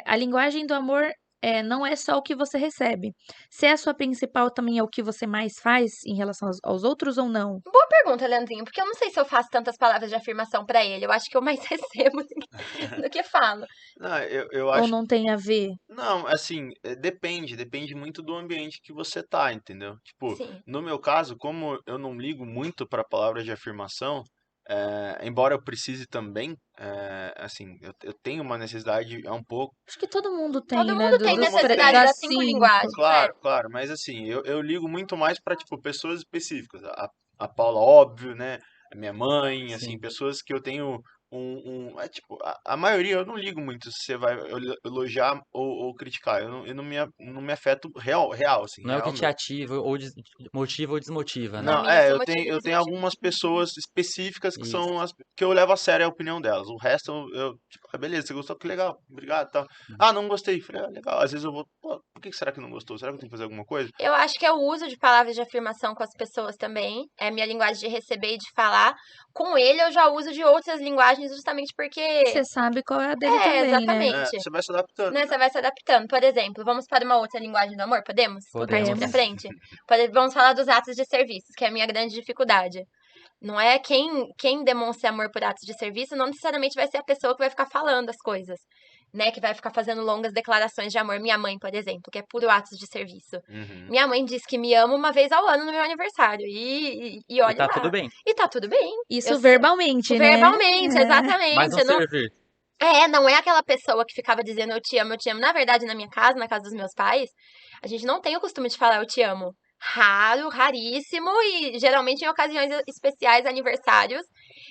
a linguagem do amor não é só o que você recebe. Se é a sua principal, também é o que você mais faz em relação aos outros ou não? Boa pergunta, Leandrinho, porque eu não sei se eu faço tantas palavras de afirmação pra ele. Eu acho que eu mais recebo do que falo. Não, eu Ou acho. não tem a ver? Não, assim, depende muito do ambiente que você tá, entendeu? Tipo, Sim. no meu caso, como eu não ligo muito para palavras de afirmação, embora eu precise também, assim, eu tenho uma necessidade, é um pouco. Acho que todo mundo Todo tem, né? mundo tem Todo mundo tem. necessidade Das das 5 linguagens, 5. né? Claro, mas assim, eu ligo muito mais para tipo, pessoas específicas. A Paula, óbvio, né? A minha mãe, assim, Sim. pessoas que eu tenho tipo, a maioria eu não ligo muito se você vai elogiar ou criticar. Eu não me afeto real, assim, Não é o que real te mesmo. ativa ou motiva ou desmotiva, né? Pra Não, mim, isso eu motiva tenho, e eu tenho desmotiva. algumas pessoas específicas que Isso. são as que eu levo a sério a opinião delas. O resto, tipo, beleza, você gostou, que legal, obrigado, tal. Ah, não gostei. Falei, legal. Às vezes eu vou, pô, por que será que não gostou? Será que eu tenho que fazer alguma coisa? Eu acho que é o uso de palavras de afirmação com as pessoas também. É a minha linguagem de receber e de falar. Com ele, eu já uso de outras linguagens justamente porque... Você sabe qual é a dele também, né? Exatamente. Você vai se adaptando, Né, né? você vai se adaptando. Por exemplo, vamos para uma outra linguagem do amor? Podemos? Podemos ir pra Podemos. frente? Vamos falar dos atos de serviço, que é a minha grande dificuldade. Não é quem demonstra amor por atos de serviço, não necessariamente vai ser a pessoa que vai ficar falando as coisas, né? Que vai ficar fazendo longas declarações de amor. Minha mãe, por exemplo, que é puro atos de serviço. Uhum. Minha mãe diz que me ama uma vez ao ano no meu aniversário. E E olhe tá lá. tudo bem. E tá tudo bem. Isso Eu verbalmente, né? verbalmente, Mas exatamente. não servir. Não é aquela pessoa que ficava dizendo eu te amo, eu te amo. Na verdade, na minha casa, na casa dos meus pais, a gente não tem o costume de falar eu te amo. Raro, raríssimo e geralmente em ocasiões especiais, aniversários.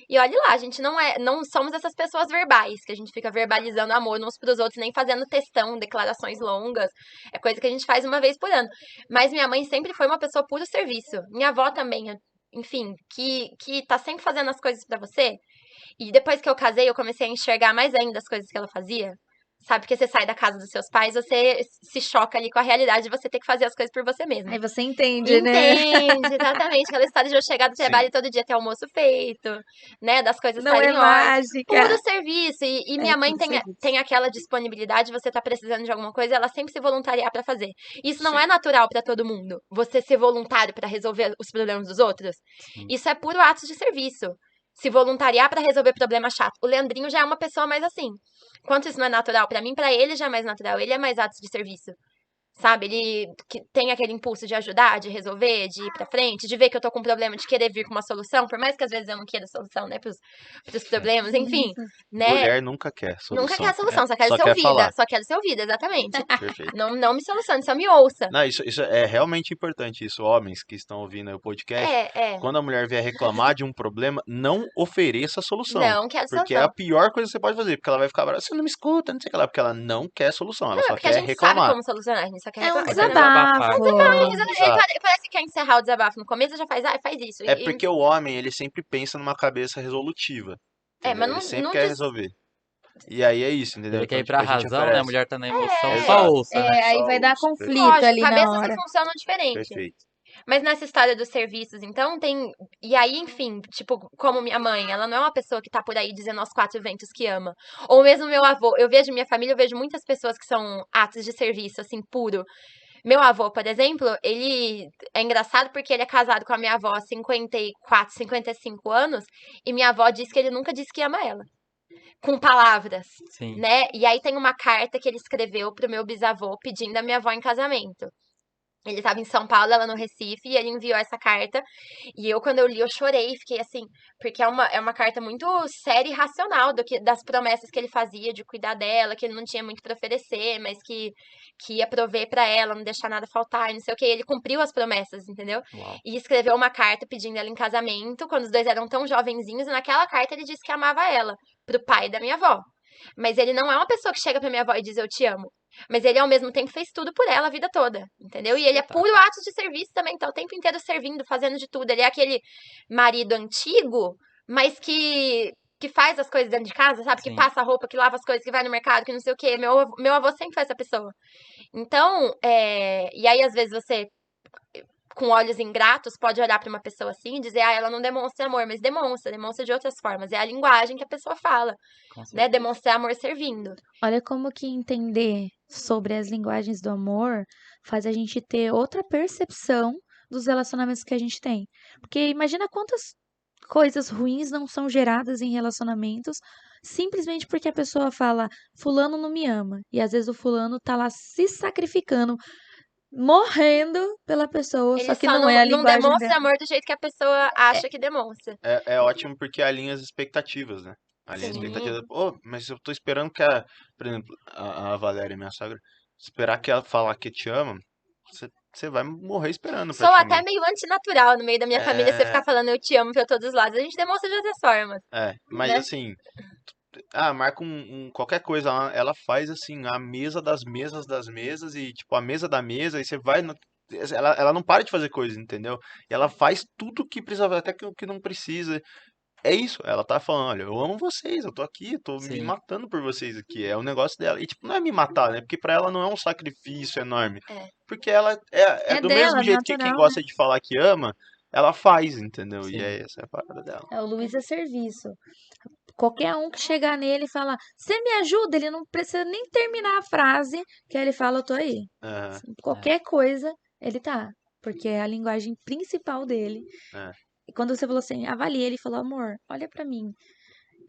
E olha lá, a gente não somos essas pessoas verbais, que a gente fica verbalizando amor uns pros outros, nem fazendo textão, declarações longas. É coisa que a gente faz uma vez por ano. Mas minha mãe sempre foi uma pessoa puro serviço. Minha avó também, enfim, que tá sempre fazendo as coisas pra você. E depois que eu casei, eu comecei a enxergar mais ainda as coisas que ela fazia. Sabe, porque você sai da casa dos seus pais, você se choca ali com a realidade de você ter que fazer as coisas por você mesmo. Aí você entende, né? Entende, exatamente. Aquela história de eu chegar do trabalho e todo dia ter almoço feito, né? Das coisas Não é estarem em ordem. mágica. Puro serviço. E minha mãe Puro tem, serviço. tem aquela disponibilidade, você tá precisando de alguma coisa, ela sempre se voluntariar pra fazer. Isso não Sim. é natural pra todo mundo. Você ser voluntário pra resolver os problemas dos outros. Sim. Isso é puro ato de serviço. Se voluntariar pra resolver problema chato. O Leandrinho já é uma pessoa mais assim. Enquanto isso não é natural pra mim, pra ele já é mais natural. Ele é mais atos de serviço. Sabe? Ele que tem aquele impulso de ajudar, de resolver, de ir pra frente, de ver que eu tô com um problema, de querer vir com uma solução, por mais que às vezes eu não queira solução, né, pros problemas, enfim, né? Mulher nunca quer Nunca solução. quer a solução, só quer Só ser quer ouvida. falar. Só quer ser ouvida, exatamente. Perfeito. Não me solucione, só me ouça. Não, isso é realmente importante, isso, homens que estão ouvindo aí o podcast. É. Quando a mulher vier reclamar de um problema, não ofereça a solução. Não quero Porque é solução. a pior coisa que você pode fazer, porque ela vai ficar brava, você não me escuta, não sei o que lá, porque ela não quer solução, ela Não, é só porque a quer gente sabe reclamar. como solucionar, a gente só quer É um reclamar. desabafo. Ele parece que quer encerrar o desabafo no começo, já faz isso. É porque o homem, ele sempre pensa numa cabeça resolutiva. É, Entendeu? mas Ele sempre não quer resolver. E aí é isso, entendeu? Ele quer ir Então, pra tipo, a gente razão, né? A oferece. mulher tá na emoção, É. só ouça, né? aí Só vai dar ouça, conflito Lógico, ali na cabeças hora. que funcionam diferente. Perfeito. Mas nessa história dos serviços, então, tem. E aí, enfim, tipo, como minha mãe, ela não é uma pessoa que tá por aí dizendo aos quatro ventos que ama. Ou mesmo meu avô. Eu vejo minha família, eu vejo muitas pessoas que são atos de serviço, assim, puro. Meu avô, por exemplo, ele é engraçado porque ele é casado com a minha avó há 54, 55 anos, e minha avó disse que ele nunca disse que ama ela. Com palavras, Sim. né? E aí tem uma carta que ele escreveu pro meu bisavô pedindo a minha avó em casamento. Ele estava em São Paulo, ela no Recife, e ele enviou essa carta. E eu, quando eu li, eu chorei, fiquei assim, porque é uma carta muito séria e racional das promessas que ele fazia de cuidar dela, que ele não tinha muito para oferecer, mas que ia prover para ela, não deixar nada faltar, e não sei o que. Ele cumpriu as promessas, entendeu? Uau. E escreveu uma carta pedindo ela em casamento, quando os dois eram tão jovenzinhos, e naquela carta ele disse que amava ela, pro pai da minha avó. Mas ele não é uma pessoa que chega pra minha avó e diz eu te amo. Mas ele, ao mesmo tempo, fez tudo por ela a vida toda, entendeu? E ele é puro ato de serviço também, tá o tempo inteiro servindo, fazendo de tudo. Ele é aquele marido antigo, mas que faz as coisas dentro de casa, sabe? Sim. Que passa a roupa, que lava as coisas, que vai no mercado, que não sei o quê. Meu avô sempre foi essa pessoa. Então, e aí, às vezes, você, com olhos ingratos, pode olhar pra uma pessoa assim e dizer, ela não demonstra amor, mas demonstra de outras formas. É a linguagem que a pessoa fala, Com né? certeza. Demonstrar amor servindo. Olha como que entender sobre as linguagens do amor faz a gente ter outra percepção dos relacionamentos que a gente tem. Porque imagina quantas coisas ruins não são geradas em relacionamentos simplesmente porque a pessoa fala, fulano não me ama. E às vezes o fulano tá lá se sacrificando, morrendo pela pessoa, Ele só que só não é a não linguagem demonstra dela. amor do jeito que a pessoa acha que demonstra. É ótimo porque alinha as expectativas, né? Alinha as Sim. expectativas. Pô, mas eu tô esperando que por exemplo, a Valéria, minha sogra, esperar que ela falar que te ama, você vai morrer esperando Sou até praticamente. meio antinatural no meio da minha família você É, ficar falando eu te amo pra todos os lados. A gente demonstra de outras formas. mas né? assim, marca qualquer coisa lá, ela faz assim, a mesa das mesas das mesas e tipo, a mesa da mesa, e você vai ela não para de fazer coisa, entendeu? E ela faz tudo que precisa, até que o que não precisa. É isso, ela tá falando, olha, eu amo vocês, eu tô aqui, eu tô me Sim. matando por vocês aqui, é um negócio dela. E tipo, não é me matar, né? Porque pra ela não é um sacrifício enorme. É. Porque ela é É do dela, mesmo jeito que quem natural, gosta de falar que ama, ela faz, entendeu? Sim. E é essa é a parada dela. É o Luiz é serviço. Qualquer um que chegar nele e falar, você me ajuda, ele não precisa nem terminar a frase, que aí ele fala, eu tô aí. Aham, Qualquer coisa, ele tá. Porque é a linguagem principal dele. é. E quando você falou assim, avalie, ele falou, amor, olha pra mim.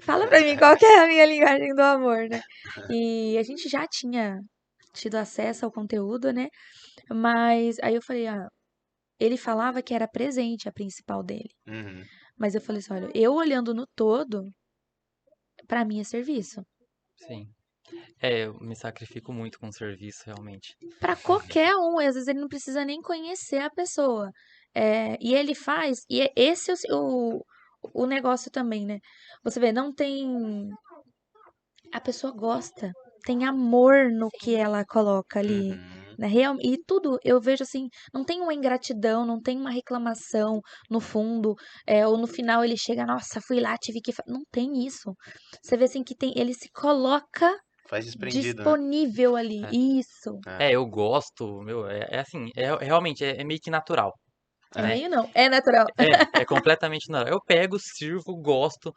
Fala pra mim qual que é a minha linguagem do amor, né? E a gente já tinha tido acesso ao conteúdo, né? Mas aí eu falei, ele falava que era presente a principal dele. Uhum. Mas eu falei assim, olha, eu olhando no todo, pra mim é serviço. Sim. Eu me sacrifico muito com o serviço, realmente. Pra qualquer um, e às vezes ele não precisa nem conhecer a pessoa. E ele faz, e esse é o negócio também, né? Você vê, não tem. A pessoa gosta, tem amor no que ela coloca ali. Uhum. Né? E tudo, eu vejo assim, não tem uma ingratidão, não tem uma reclamação no fundo, ou no final ele chega, nossa, fui lá, tive que. Não tem isso. Você vê assim que tem, ele se coloca Faz desprendido, né? disponível ali. É. Isso. Eu gosto, meu, assim, realmente, é meio que natural. É né? meio não, é natural. É completamente natural. Eu pego, sirvo, gosto.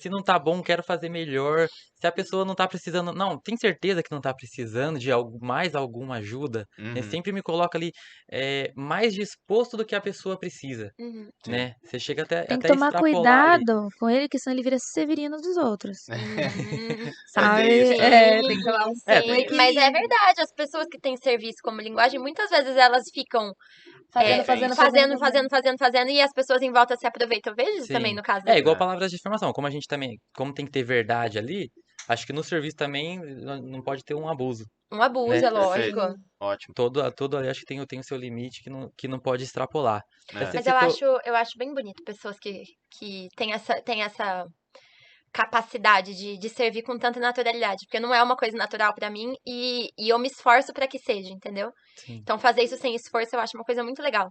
Se não tá bom, quero fazer melhor. Se a pessoa não tá precisando. Não, tem certeza que não tá precisando de mais alguma ajuda, né? Uhum, Sempre me coloca ali mais disposto do que a pessoa precisa, Uhum. sim. né? Você chega até, Tem que até a tomar extrapolar ali. cuidado com ele, que senão ele vira Severino dos outros. Tem Sabe? isso também. Tem que tomar É, um Sim, mas é equilíbrio. verdade, as pessoas que têm serviço como linguagem, muitas vezes elas ficam Reféns. fazendo, e as pessoas em volta se aproveitam. Eu vejo isso também sim. no caso É dele. igual É. palavras de afirmação. Como a gente também. Como tem que ter verdade ali, acho que no serviço também não pode ter um abuso, Um abuso, né? é lógico. Perfeito. Sim. Ótimo. Todo ali acho que tem o seu limite que não pode extrapolar. É. Você Mas citou. eu acho bem bonito pessoas que têm essa capacidade de servir com tanta naturalidade, porque não é uma coisa natural pra mim e eu me esforço pra que seja, entendeu? Sim, Então fazer isso sem esforço eu acho uma coisa muito legal,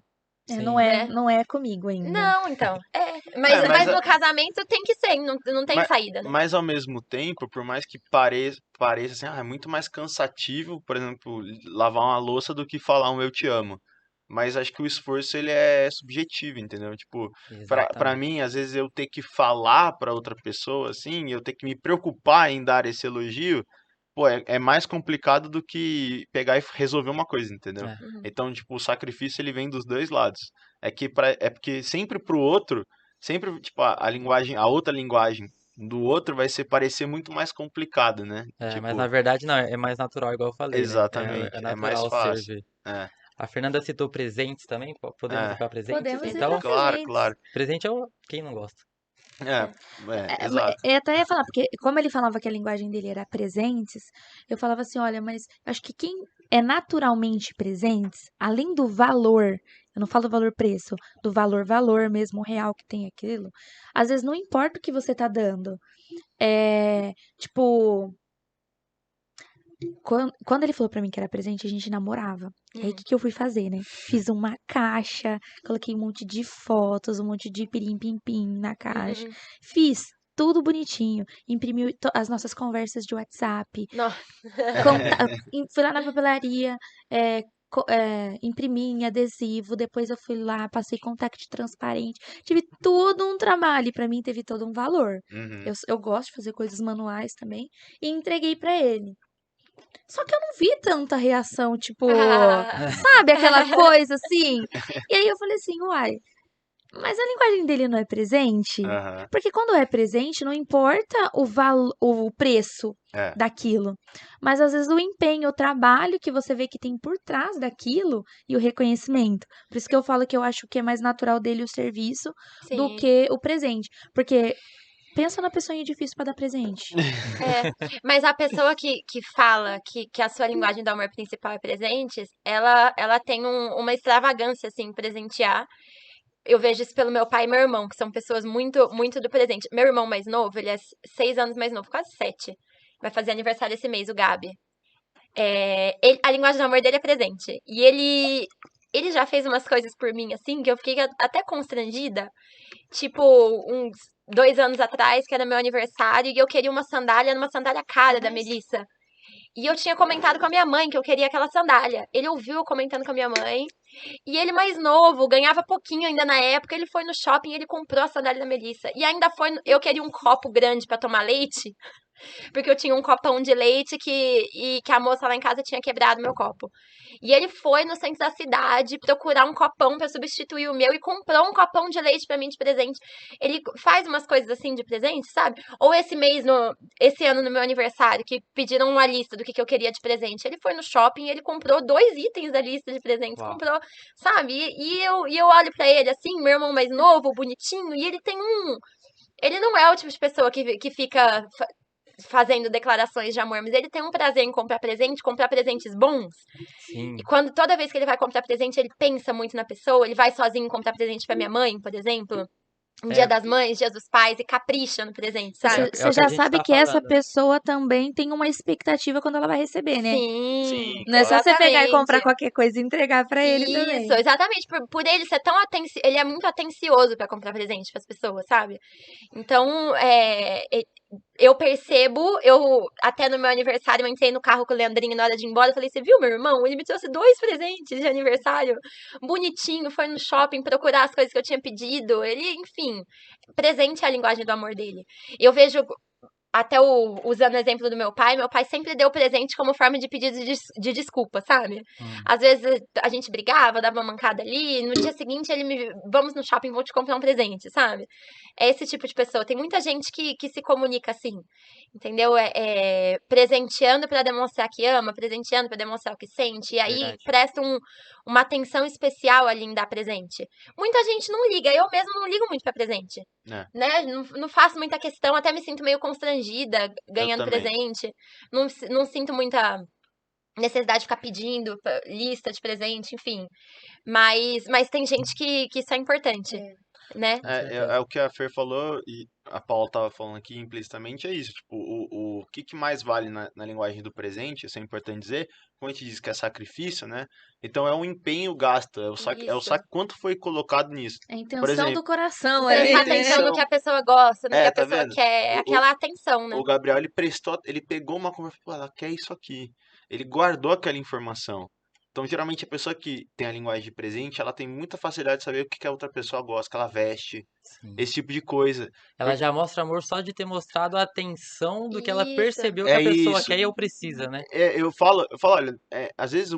Não sim. é, né? não é comigo ainda. Não, então. É, Mas no casamento tem que ser, não tem mas, saída, né? mas ao mesmo tempo, por mais que pareça assim, é muito mais cansativo, por exemplo, lavar uma louça do que falar um eu te amo. Mas acho que o esforço ele é subjetivo, entendeu? Tipo, pra Exatamente. mim, às vezes eu ter que falar pra outra pessoa, assim, eu ter que me preocupar em dar esse elogio, pô, é mais complicado do que pegar e resolver uma coisa, entendeu? É. Uhum. Então, tipo, o sacrifício ele vem dos dois lados. É porque sempre pro outro, sempre, tipo, a linguagem, a outra linguagem do outro vai ser parecer muito mais complicado, né? Mas Tipo, na verdade não, é mais natural, igual eu falei, né? É exatamente, é mais natural fácil. servir. É, A Fernanda citou presentes também, podemos ir é, para presentes? Podemos ir Então, para claro, presentes. claro. presente é quem não gosta. É, exato. Eu até ia falar, porque como ele falava que a linguagem dele era presentes, eu falava assim, olha, mas acho que quem é naturalmente presentes, além do valor, eu não falo valor preço, do valor mesmo real que tem aquilo, às vezes não importa o que você tá dando. Tipo, quando ele falou pra mim que era presente, a gente namorava. E aí, o Uhum. que eu fui fazer, né? Fiz uma caixa, coloquei um monte de fotos, um monte de pirim-pim-pim na caixa. Uhum. Fiz tudo bonitinho. Imprimi as nossas conversas de WhatsApp. Não. Fui lá na papelaria, imprimi em adesivo. Depois eu fui lá, passei contact transparente. Tive todo um trabalho. E pra mim, teve todo um valor. Uhum. Eu gosto de fazer coisas manuais também. E entreguei pra ele. Só que eu não vi tanta reação, tipo, sabe, aquela coisa assim? E aí eu falei assim, uai, mas a linguagem dele não é presente? Aham. Porque quando é presente, não importa o preço É. daquilo, mas às vezes o empenho, o trabalho que você vê que tem por trás daquilo e o reconhecimento. Por isso que eu falo que eu acho que é mais natural dele o serviço do Sim. que o presente. Porque pensa na pessoa difícil pra dar presente. É, mas a pessoa que fala que a sua linguagem do amor principal é presentes, ela tem uma extravagância, assim, em presentear. Eu vejo isso pelo meu pai e meu irmão, que são pessoas muito, muito do presente. Meu irmão mais novo, ele é 6 anos mais novo, quase 7. Vai fazer aniversário esse mês, o Gabi. A linguagem do amor dele é presente. E ele já fez umas coisas por mim, assim, que eu fiquei até constrangida. Tipo, uns 2 anos atrás, que era meu aniversário, e eu queria uma sandália cara da Melissa. E eu tinha comentado com a minha mãe que eu queria aquela sandália. Ele ouviu eu comentando com a minha mãe. E ele mais novo, ganhava pouquinho ainda na época, ele foi no shopping e ele comprou a sandália da Melissa. E ainda foi, eu queria um copo grande pra tomar leite, porque eu tinha um copão de leite que a moça lá em casa tinha quebrado meu copo. E ele foi no centro da cidade procurar um copão pra substituir o meu e comprou um copão de leite pra mim de presente. Ele faz umas coisas assim de presente, sabe? Ou esse ano no meu aniversário, que pediram uma lista do que eu queria de presente. Ele foi no shopping e ele comprou 2 itens da lista de presentes. Uau. Comprou, sabe? E eu olho pra ele assim, meu irmão mais novo, bonitinho, e ele tem um. Ele não é o tipo de pessoa que fica fazendo declarações de amor, mas ele tem um prazer em comprar presentes bons. E Sim, toda vez que ele vai comprar presente, ele pensa muito na pessoa, ele vai sozinho comprar presente pra minha mãe, por exemplo. um Dia das Mães, Dia dos Pais, e capricha no presente, sabe? Você já sabe que essa pessoa também tem uma expectativa quando ela vai receber, né? Sim, Não é só você pegar e comprar exatamente. qualquer coisa e entregar pra ele também. Isso, exatamente. Por ele ser tão ele é muito atencioso pra comprar presente pras pessoas, sabe? Então, eu percebo, eu até no meu aniversário eu entrei no carro com o Leandrinho na hora de ir embora, eu falei, você viu, meu irmão? Ele me trouxe 2 presentes de aniversário, bonitinho, foi no shopping procurar as coisas que eu tinha pedido. Ele, enfim, presente é a linguagem do amor dele. Eu vejo até usando o exemplo do meu pai sempre deu presente como forma de pedido de desculpa, sabe? Às vezes a gente brigava, dava uma mancada ali, no dia seguinte vamos no shopping, vou te comprar um presente, sabe? É esse tipo de pessoa. Tem muita gente que se comunica assim, entendeu? Presenteando pra demonstrar que ama, presenteando pra demonstrar o que sente, e aí Verdade. presta uma atenção especial ali em dar presente. Muita gente não liga, eu mesmo não ligo muito pra presente. Né? Não faço muita questão, até me sinto meio constrangida ganhando presente. Não sinto muita necessidade de ficar pedindo lista de presente, enfim. Mas tem gente que isso é importante, né? É o que a Fer falou e a Paula tava falando aqui implicitamente, é isso. Tipo, o que mais vale na linguagem do presente, isso é importante dizer, como a gente diz que é sacrifício, né? Então é um empenho gasto, é o Isso. quanto foi colocado nisso. É a Por intenção exemplo, do coração é a ali, Prestar né? atenção no que a pessoa gosta, no que a tá pessoa vendo? quer, aquela atenção, né? O Gabriel, ele pegou uma conversa e falou, ela quer isso aqui. Ele guardou aquela informação. Então, geralmente, a pessoa que tem a linguagem de presente, ela tem muita facilidade de saber o que que a outra pessoa gosta, que ela veste, Sim. esse tipo de coisa. Ela já mostra amor só de ter mostrado a atenção do que ela Isso. percebeu que É a pessoa isso. quer ou precisa, né? Eu falo, olha, às vezes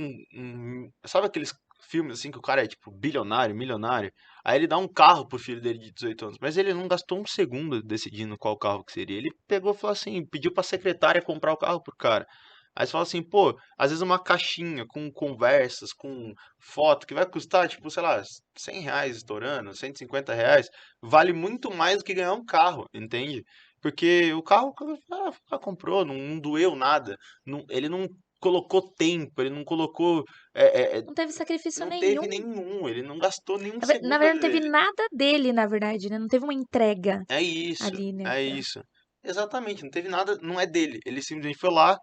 sabe aqueles filmes assim que o cara é tipo bilionário, milionário, aí ele dá um carro pro filho dele de 18 anos, mas ele não gastou um segundo decidindo qual carro que seria. Ele pegou e falou assim, pediu pra secretária comprar o carro pro cara. Aí você fala assim, pô, às vezes uma caixinha com conversas, com foto, que vai custar, tipo, sei lá, R$ 100 estourando, R$ 150, vale muito mais do que ganhar um carro, entende? Porque o carro, comprou, não doeu nada. Ele não colocou tempo, ele não colocou. Não teve sacrifício Não nenhum. teve nenhum, ele não gastou nenhum Na segundo verdade, não teve dele. nada dele, na verdade, né? Não teve uma entrega É isso, ali, né? é isso. Exatamente, não teve nada, não é dele. Ele simplesmente foi lá,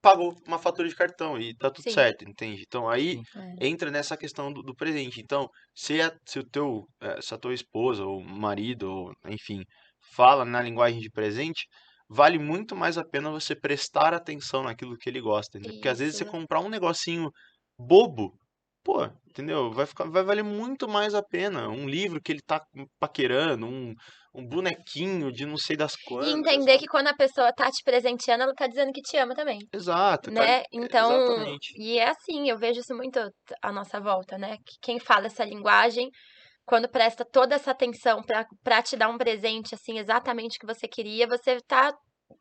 pagou uma fatura de cartão e tá tudo Sim. certo, entende? Então aí Sim. entra nessa questão do presente. Então, se a tua esposa ou marido, ou enfim, fala na linguagem de presente, vale muito mais a pena você prestar atenção naquilo que ele gosta, entendeu? Porque às vezes você Isso. comprar um negocinho bobo, pô, entendeu? Vai valer muito mais a pena. Um livro que ele tá paquerando, um bonequinho de não sei das E quantas. entender que quando a pessoa tá te presenteando, ela tá dizendo que te ama também. Exato, Né? Então, exatamente. e é assim, eu vejo isso muito à nossa volta, né? Que quem fala essa linguagem, quando presta toda essa atenção pra te dar um presente, assim, exatamente o que você queria, você tá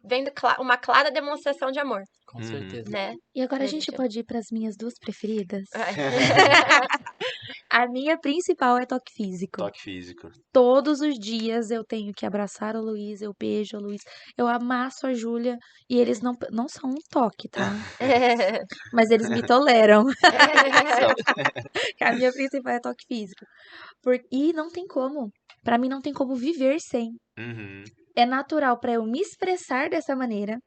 vendo uma clara demonstração de amor, Com certeza. né? E agora a gente Presente. pode ir para as minhas 2 preferidas. Ai. A minha principal é toque físico. Toque físico. Todos os dias eu tenho que abraçar o Luiz, eu beijo o Luiz, eu amasso a Júlia e eles não são um toque, tá? Mas eles me toleram. Que a minha principal é toque físico. E não tem como. Pra mim não tem como viver sem. Uhum. É natural pra eu me expressar dessa maneira,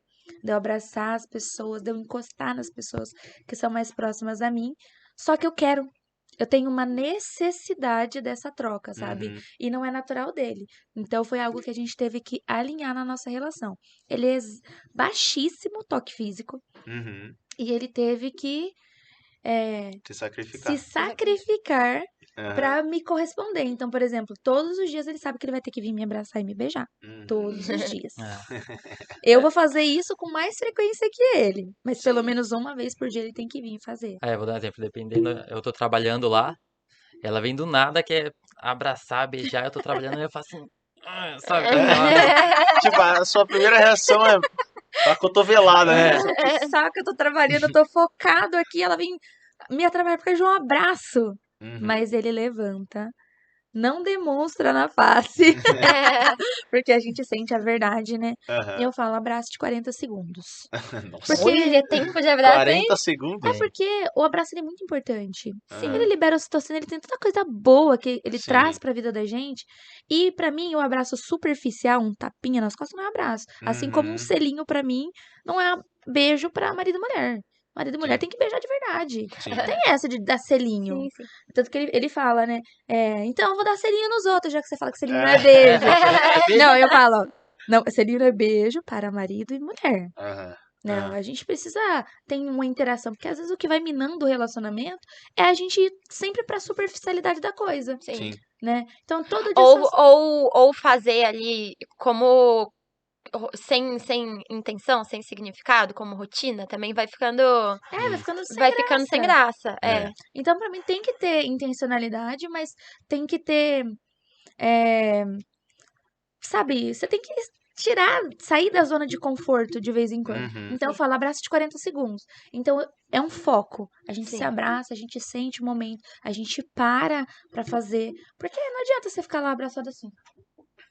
de eu abraçar as pessoas, de eu encostar nas pessoas que são mais próximas a mim. Só que eu quero. Eu tenho uma necessidade dessa troca, sabe? Uhum. E não é natural dele. Então foi algo que a gente teve que alinhar na nossa relação. Ele é baixíssimo toque físico Uhum. e ele teve que Se sacrificar. se sacrificar Aham. pra me corresponder. Então, por exemplo, todos os dias ele sabe que ele vai ter que vir me abraçar e me beijar. Uhum. Todos os dias. Ah, Eu vou fazer isso com mais frequência que ele. Mas pelo Sim. menos uma vez por dia ele tem que vir fazer. vou dar um exemplo. Dependendo, eu tô trabalhando lá, ela vem do nada, quer abraçar, beijar, eu tô trabalhando e eu faço assim, sabe? Tipo, a sua primeira reação é a cotovelada, né? Nossa, que saco, eu tô trabalhando, eu tô focado aqui. Ela vem me atrapalhar por causa de um abraço. Uhum. Mas ele levanta, não demonstra na face, É, porque a gente sente a verdade, né? Aham. Eu falo abraço de 40 segundos. Nossa, Porque olha, tempo de abraço, hein? 40 segundos? é porque o abraço ele é muito importante. Sim. Ele libera a ocitocina, ele tem tanta coisa boa que ele Sim. traz pra vida da gente. E pra mim, o abraço superficial, um tapinha nas costas, não é abraço. Assim como um Uhum. selinho pra mim, não é beijo pra marido e mulher. Marido e mulher Sim. tem que beijar de verdade. Sim. Não tem essa de dar selinho. Sim, sim. Tanto que ele fala, né? Então eu vou dar selinho nos outros, já que você fala que selinho não É. é beijo. beijo. Não, eu falo, não, selinho não é beijo para marido e mulher. Aham. Não, Ah. a gente precisa ter uma interação, porque às vezes o que vai minando o relacionamento é a gente ir sempre pra superficialidade da coisa, Sim. Sim. né? Então todo dia só- Ou fazer ali como sem intenção, sem significado, como rotina, também vai ficando vai ficando sem vai ficando sem graça. graça. É. Então pra mim tem que ter intencionalidade, mas tem que ter, é, sabe, você tem que sair da zona de conforto de vez em quando. Uhum. Então eu falo abraço de 40 segundos. Então é um foco. A gente se Sim. abraça, a gente sente o momento, a gente para pra fazer. Porque não adianta você ficar lá abraçado assim,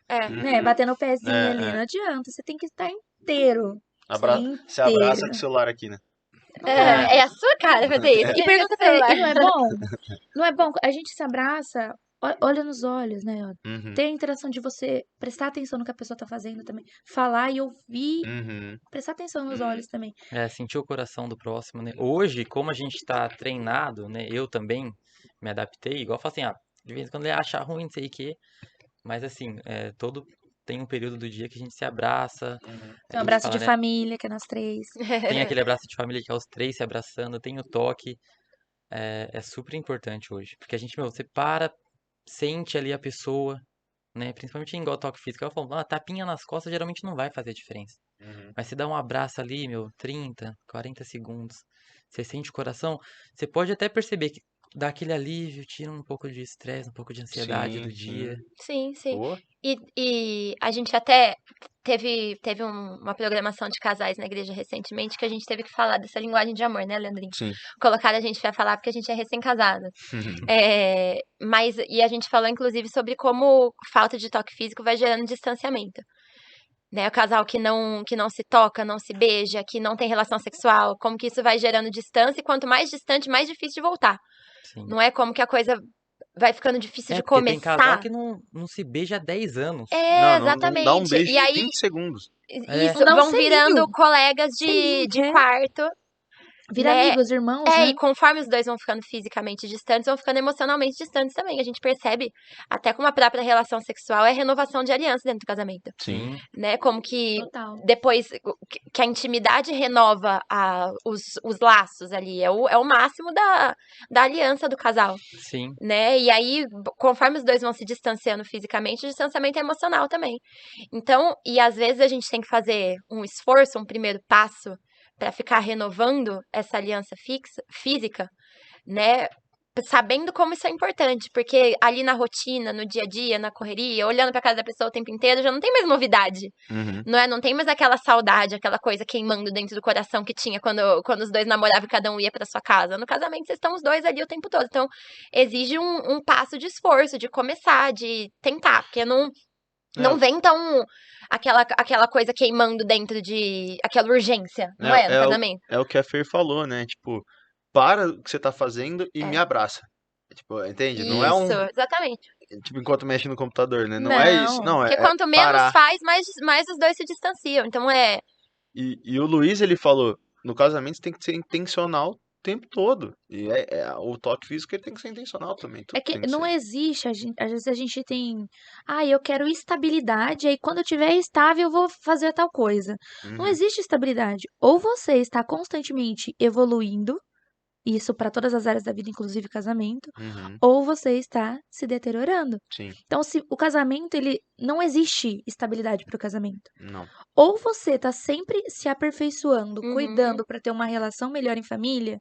É. né? Batendo o pezinho É, ali. é. Não adianta. Você tem que estar inteiro. Você abraça Inteiro. com o celular aqui, né? É a sua cara fazer isso. E pergunta pra ele, e não é bom? Não é bom? A gente se abraça, olha nos olhos, né? Uhum. Ter a interação de você prestar atenção no que a pessoa tá fazendo também. Falar e ouvir, Uhum. prestar atenção nos olhos também. Sentir o coração do próximo, né? Hoje, como a gente tá treinado, né? Eu também me adaptei, igual eu falo assim, de vez em quando ele acha ruim, não sei o quê. Mas assim, tem um período do dia que a gente se abraça. Uhum. Tem um A gente abraço fala, de né? família, que é nós três. Tem aquele abraço de família que é os três se abraçando, tem o toque. É super importante hoje. Porque a gente, você para, sente ali a pessoa, né? Principalmente em igual toque físico. Eu falo, tapinha nas costas geralmente não vai fazer diferença. Uhum. Mas se dá um abraço ali, 30, 40 segundos, você sente o coração, você pode até perceber que dá aquele alívio, tira um pouco de estresse, um pouco de ansiedade Sim, do sim. dia. Sim, sim. Pô. E a gente até teve uma programação de casais na igreja recentemente que a gente teve que falar dessa linguagem de amor, né, Leandrinho? Sim. Colocaram a gente pra falar porque a gente é recém-casada. E a gente falou, inclusive, sobre como falta de toque físico vai gerando distanciamento. Né, o casal que não se toca, não se beija, que não tem relação sexual, como que isso vai gerando distância, e quanto mais distante, mais difícil de voltar. Sim. Não é como que a coisa vai ficando difícil de Porque tem casal começar. que não se beija há 10 anos. Não dá um Exatamente. beijo E de aí, 20 segundos. isso, Não dá um vão selinho. virando colegas Selinho, de é. quarto. Vira né? amigos, irmãos, né? E conforme os dois vão ficando fisicamente distantes, vão ficando emocionalmente distantes também. A gente percebe, até com a própria relação sexual, é renovação de aliança dentro do casamento. Sim. Né? Como que Total. depois que a intimidade renova os laços ali. É o máximo da aliança do casal. Sim. Né? E aí, conforme os dois vão se distanciando fisicamente, o distanciamento é emocional também. Então, e às vezes a gente tem que fazer um esforço, um primeiro passo, para ficar renovando essa aliança física, né? Sabendo como isso é importante, porque ali na rotina, no dia a dia, na correria, olhando pra casa da pessoa o tempo inteiro, já não tem mais novidade, Uhum. não tem mais aquela saudade, aquela coisa queimando dentro do coração que tinha quando os dois namoravam e cada um ia pra sua casa. No casamento, vocês estão os dois ali o tempo todo. Então, exige um passo de esforço, de começar, de tentar, porque não vem tão aquela coisa queimando dentro de aquela urgência, não é, no casamento? É o que a Fer falou, né? Tipo, para o que você tá fazendo e É. me abraça. Tipo, entende? Não é Isso, exatamente. tipo, enquanto mexe no computador, né? Não é isso. Não, Porque é quanto menos parar. faz, mais os dois se distanciam. Então E o Luiz, ele falou, no casamento você tem que ser intencional o tempo todo. E o toque físico ele tem que ser intencional também. Tudo É que tem não ser. existe, às vezes a gente tem, eu quero estabilidade, aí quando eu tiver estável eu vou fazer tal coisa. Não Uhum. existe estabilidade. Ou você está constantemente evoluindo, isso para todas as áreas da vida, inclusive casamento, Uhum. ou você está se deteriorando. Sim. Então, se o casamento, ele não existe estabilidade para o casamento. Não. Ou você tá sempre se aperfeiçoando, Uhum. cuidando para ter uma relação melhor em família,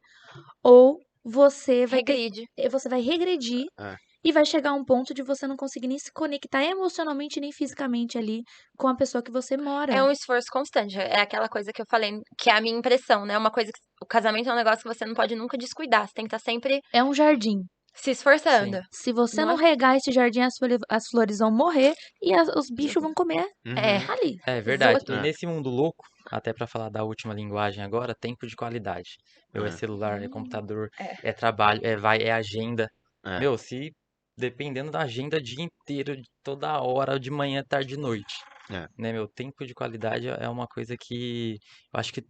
ou você vai regride. você vai regredir É. e vai chegar a um ponto de você não conseguir nem se conectar emocionalmente nem fisicamente ali com a pessoa que você mora. É um esforço constante. É aquela coisa que eu falei, que é a minha impressão, né? Uma coisa que o casamento é um negócio que você não pode nunca descuidar. Você tem que estar sempre É um jardim. Se esforçando. Sim. Se você Não não regar esse jardim, as flores vão morrer e os bichos vão comer É. Uhum. ali. É verdade. Exato. E É. nesse mundo louco, até pra falar da última linguagem agora, tempo de qualidade. Meu, é É. celular, é computador, É. é trabalho, é agenda. É. Meu, se dependendo da agenda o dia inteiro, de toda hora, de manhã, tarde e noite. É. Né, meu, tempo de qualidade é uma coisa que eu acho que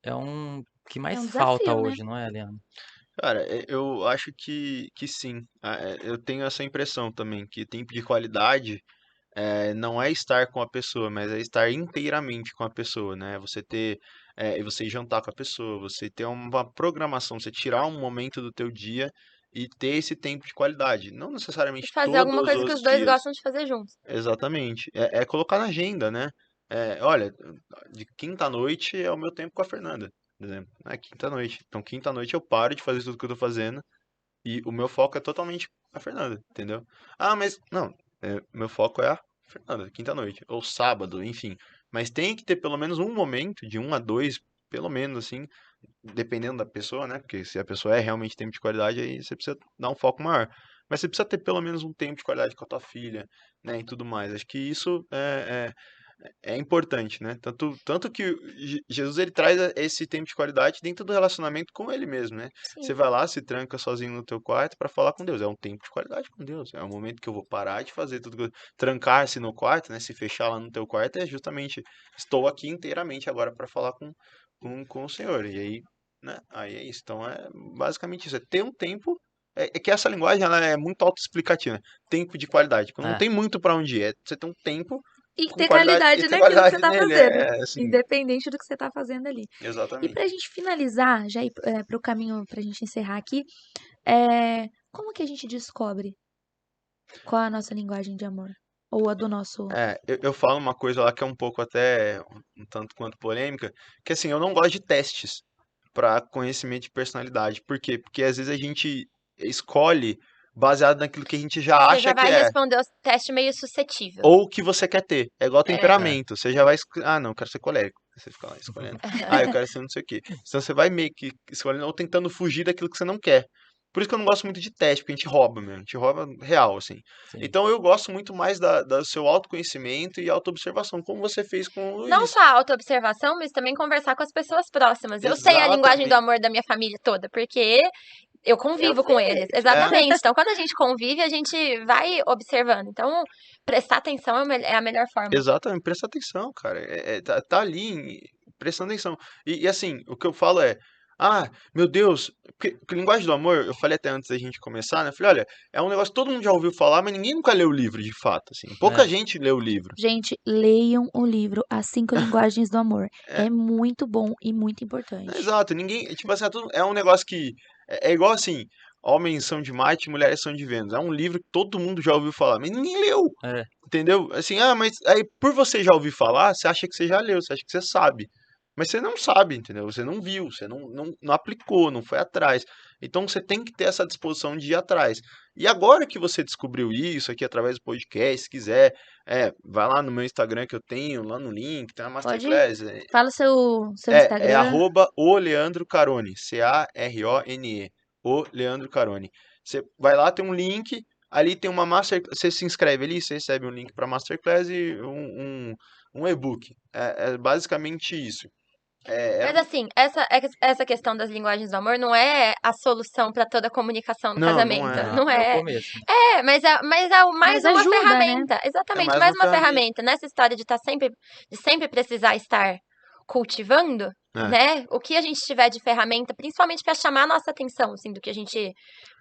é um que É mais um falta desafio, né? hoje, não é, Leandro? Cara, eu acho que sim. Eu tenho essa impressão também, que tempo de qualidade não é estar com a pessoa, mas é estar inteiramente com a pessoa, né? Você jantar com a pessoa, você ter uma programação, você tirar um momento do teu dia e ter esse tempo de qualidade. Não E necessariamente fazer alguma todos coisa que os os dois dias, gostam de fazer juntos. exatamente. É colocar na agenda, né? Olha, de quinta-noite é o meu tempo com a Fernanda, por exemplo. É quinta-noite. Então, quinta-noite eu paro de fazer tudo que eu tô fazendo e o meu foco é totalmente a Fernanda, entendeu? Ah, mas não, meu foco é a Fernanda, quinta-noite, ou sábado, enfim. Mas tem que ter pelo menos um momento, de um a dois, pelo menos assim, dependendo da pessoa, né? Porque se a pessoa é realmente tempo de qualidade, aí você precisa dar um foco maior. Mas você precisa ter pelo menos um tempo de qualidade com a tua filha, né? E tudo mais. Acho que isso é importante, né? Tanto que Jesus ele traz esse tempo de qualidade dentro do relacionamento com ele mesmo, né? Você Sim. vai lá, se tranca sozinho no teu quarto para falar com Deus. É um tempo de qualidade com Deus. É um momento que eu vou parar de fazer tudo. Trancar-se no quarto, né? Se fechar lá no teu quarto é justamente estou aqui inteiramente agora para falar com o Senhor. E aí, né? Aí é isso. Então é basicamente isso. É ter um tempo. É que essa linguagem ela é muito autoexplicativa, né? Tempo de qualidade. Quando não É, tem muito para onde ir, é você ter um tempo E com ter qualidade e qualidade ter naquilo que você qualidade tá nele. fazendo. Assim, Independente do que você tá fazendo ali. E pra exatamente. gente finalizar, já ir pro caminho pra gente encerrar aqui, como que a gente descobre qual é a nossa linguagem de amor? Ou a do nosso. Eu falo uma coisa lá que é um pouco até um tanto quanto polêmica, que assim, eu não gosto de testes para conhecimento de personalidade. Por quê? Porque às vezes a gente escolhe baseado naquilo que a gente já Você acha já que vai é, responder o teste meio suscetível. ou que você quer ter. É igual É. é. temperamento. Você já vai. Ah, não, eu quero ser colérico. Você fica lá escolhendo. Ah, eu quero ser não sei o quê. Então você vai meio que escolhendo ou tentando fugir daquilo que você não quer. Por isso que eu não gosto muito de teste, porque a gente rouba mesmo. A gente rouba real, assim. Sim. Então eu gosto muito mais do seu autoconhecimento e autoobservação, como você fez com o Não Luiz. só a autoobservação, mas também conversar com as pessoas próximas. Eu sei a linguagem do Exatamente. amor da minha família toda, porque eu convivo com eles. É, Exatamente. Então, quando a gente convive, a gente vai observando. Então, prestar atenção é a melhor forma. exatamente. Presta atenção, cara. Tá ali prestando atenção. E assim, o que eu falo é. Ah, meu Deus, porque linguagem do amor, eu falei até antes da gente começar, né? Eu falei, olha, é um negócio que todo mundo já ouviu falar, mas ninguém nunca leu o livro de fato, assim. Pouca É, gente leu o livro. Gente, leiam o livro As 5 Linguagens do Amor. É, É muito bom e muito importante. exato, ninguém, tipo assim, é um negócio que é igual assim, homens são de Marte, mulheres são de Vênus. É um livro que todo mundo já ouviu falar, mas ninguém leu, é, entendeu? Assim, mas aí por você já ouvir falar, você acha que você já leu, você acha que você sabe. Mas você não sabe, entendeu? Você não viu, você não aplicou, não foi atrás. Então você tem que ter essa disposição de ir atrás. E agora que você descobriu isso aqui através do podcast, se quiser, vai lá no meu Instagram que eu tenho, lá no link, tem uma Pode. Masterclass. Fala seu É Instagram. arroba o Leandro Carone, Carone, o Leandro Carone. Você vai lá, tem um link, ali tem uma master, você se inscreve ali, você recebe um link para Masterclass e um e-book. É basicamente isso. Mas assim, essa questão das linguagens do amor não é a solução para toda comunicação no Não casamento. é. não, Não é o é. começo. Mas é mais Mas uma ajuda, né? ferramenta. É Exatamente, mais mais uma uma ferramenta. ferramenta. Nessa história de sempre precisar estar cultivando, É. né? O que a gente tiver de ferramenta, principalmente para chamar a nossa atenção, assim, do que a gente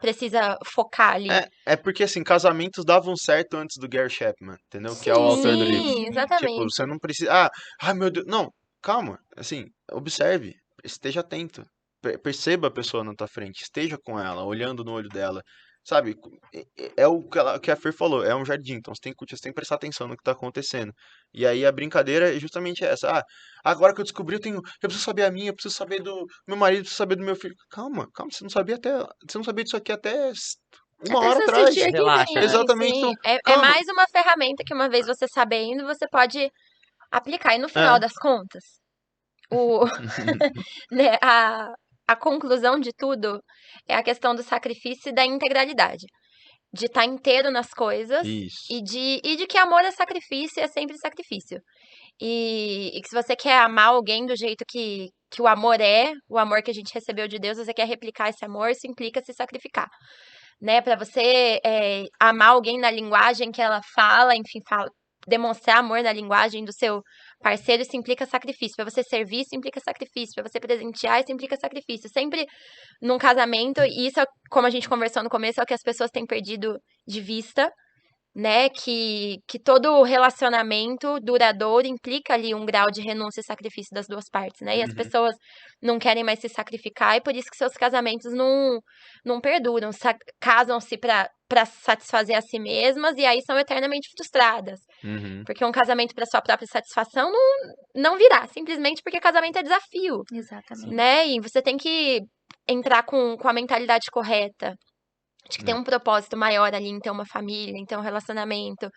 precisa focar ali. É porque assim, casamentos davam certo antes do Gary Chapman, entendeu? Que é o autor do livro. Sim, Tipo, exatamente. você não precisa. Ai meu Deus. Não, calma. Assim, observe, esteja atento. Perceba a pessoa na tua frente, esteja com ela, olhando no olho dela. Sabe? É o que a Fer falou, é um jardim, então você tem que prestar atenção no que tá acontecendo. E aí a brincadeira é justamente essa. Agora que eu descobri, eu preciso saber a minha, eu preciso saber do meu marido, eu preciso saber do meu filho. Calma, você não sabia disso aqui até uma Até hora você atrás. assistir aqui, né? Relaxa, né? Sim, Exatamente, sim. então, É calma. mais uma ferramenta que uma vez você sabendo, você pode aplicar. E no final É. das contas, o, né, a conclusão de tudo é a questão do sacrifício e da integralidade. De estar inteiro nas coisas Isso. e de que amor é sacrifício e é sempre sacrifício. E que se você quer amar alguém do jeito que o amor é, o amor que a gente recebeu de Deus, você quer replicar esse amor, isso implica se sacrificar. Né? Para você amar alguém na linguagem que ela fala, enfim, demonstrar amor na linguagem do seu parceiro, isso implica sacrifício. Para você servir, isso implica sacrifício. Para você presentear, isso implica sacrifício. Sempre num casamento, e isso, como a gente conversou no começo, é o que as pessoas têm perdido de vista, né? Que todo relacionamento duradouro implica ali um grau de renúncia e sacrifício das duas partes, né? E as pessoas não querem mais se sacrificar, e por isso que seus casamentos não perduram. Casam-se para satisfazer a si mesmas, e aí são eternamente frustradas. Uhum. Porque um casamento para sua própria satisfação não virá, simplesmente porque casamento é desafio, Exatamente. né? E você tem que entrar com a mentalidade correta, de que tem um propósito maior ali em ter uma família, em ter um relacionamento,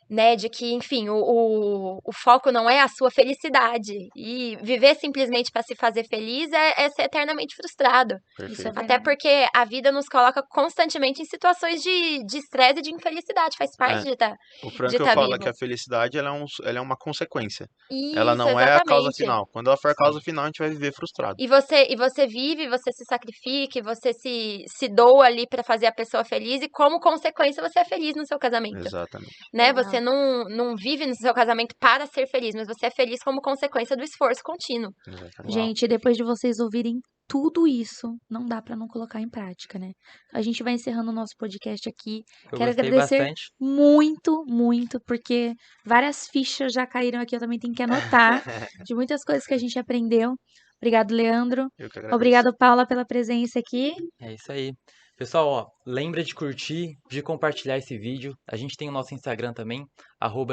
né? De que, enfim, o foco não é a sua felicidade. E viver simplesmente para se fazer feliz é ser eternamente frustrado. Perfeito. Até porque a vida nos coloca constantemente em situações de estresse e de infelicidade. Faz parte de estar O Frank de tá fala vivo. que a felicidade ela é uma consequência. Isso, Ela não é a causa exatamente. final. Quando ela for a causa final, a gente vai viver frustrado. E você vive, você se sacrifica, e você se doa ali pra fazer a pessoa feliz, e como consequência você é feliz no seu casamento. Exatamente. Né? Legal. Você não vive no seu casamento para ser feliz, mas você é feliz como consequência do esforço contínuo. Exatamente. Gente, depois de vocês ouvirem tudo isso, não dá pra não colocar em prática, né? A gente vai encerrando o nosso podcast aqui. Eu Quero gostei agradecer bastante. muito, muito, porque várias fichas já caíram aqui. Eu também tenho que anotar de muitas coisas que a gente aprendeu. Obrigado, Leandro. Eu que agradeço. Obrigado, Paula, pela presença aqui. É isso aí. Pessoal, ó, lembra de curtir, de compartilhar esse vídeo. A gente tem o nosso Instagram também,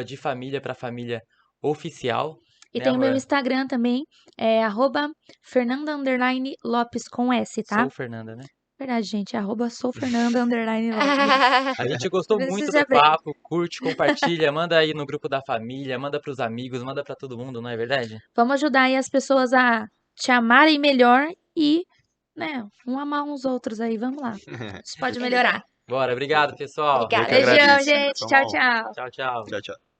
@de família pra família oficial. E né, tem o meu amor? Instagram também, é @Fernanda_Lopes com S, tá? Sou Fernanda, né? Verdade, gente, @soufernanda_Lopes. A gente gostou muito Preciso do aprender. papo. Curte, compartilha, manda aí no grupo da família, manda pros amigos, manda pra todo mundo, não é verdade? Vamos ajudar aí as pessoas a te amarem melhor e, né, amar uns outros aí. Vamos lá. Isso pode melhorar. Bora, obrigado, pessoal. Obrigada. Eu que Beijão, agradeço. gente. Foi uma Tchau, honra. tchau. Tchau, tchau. Tchau, tchau.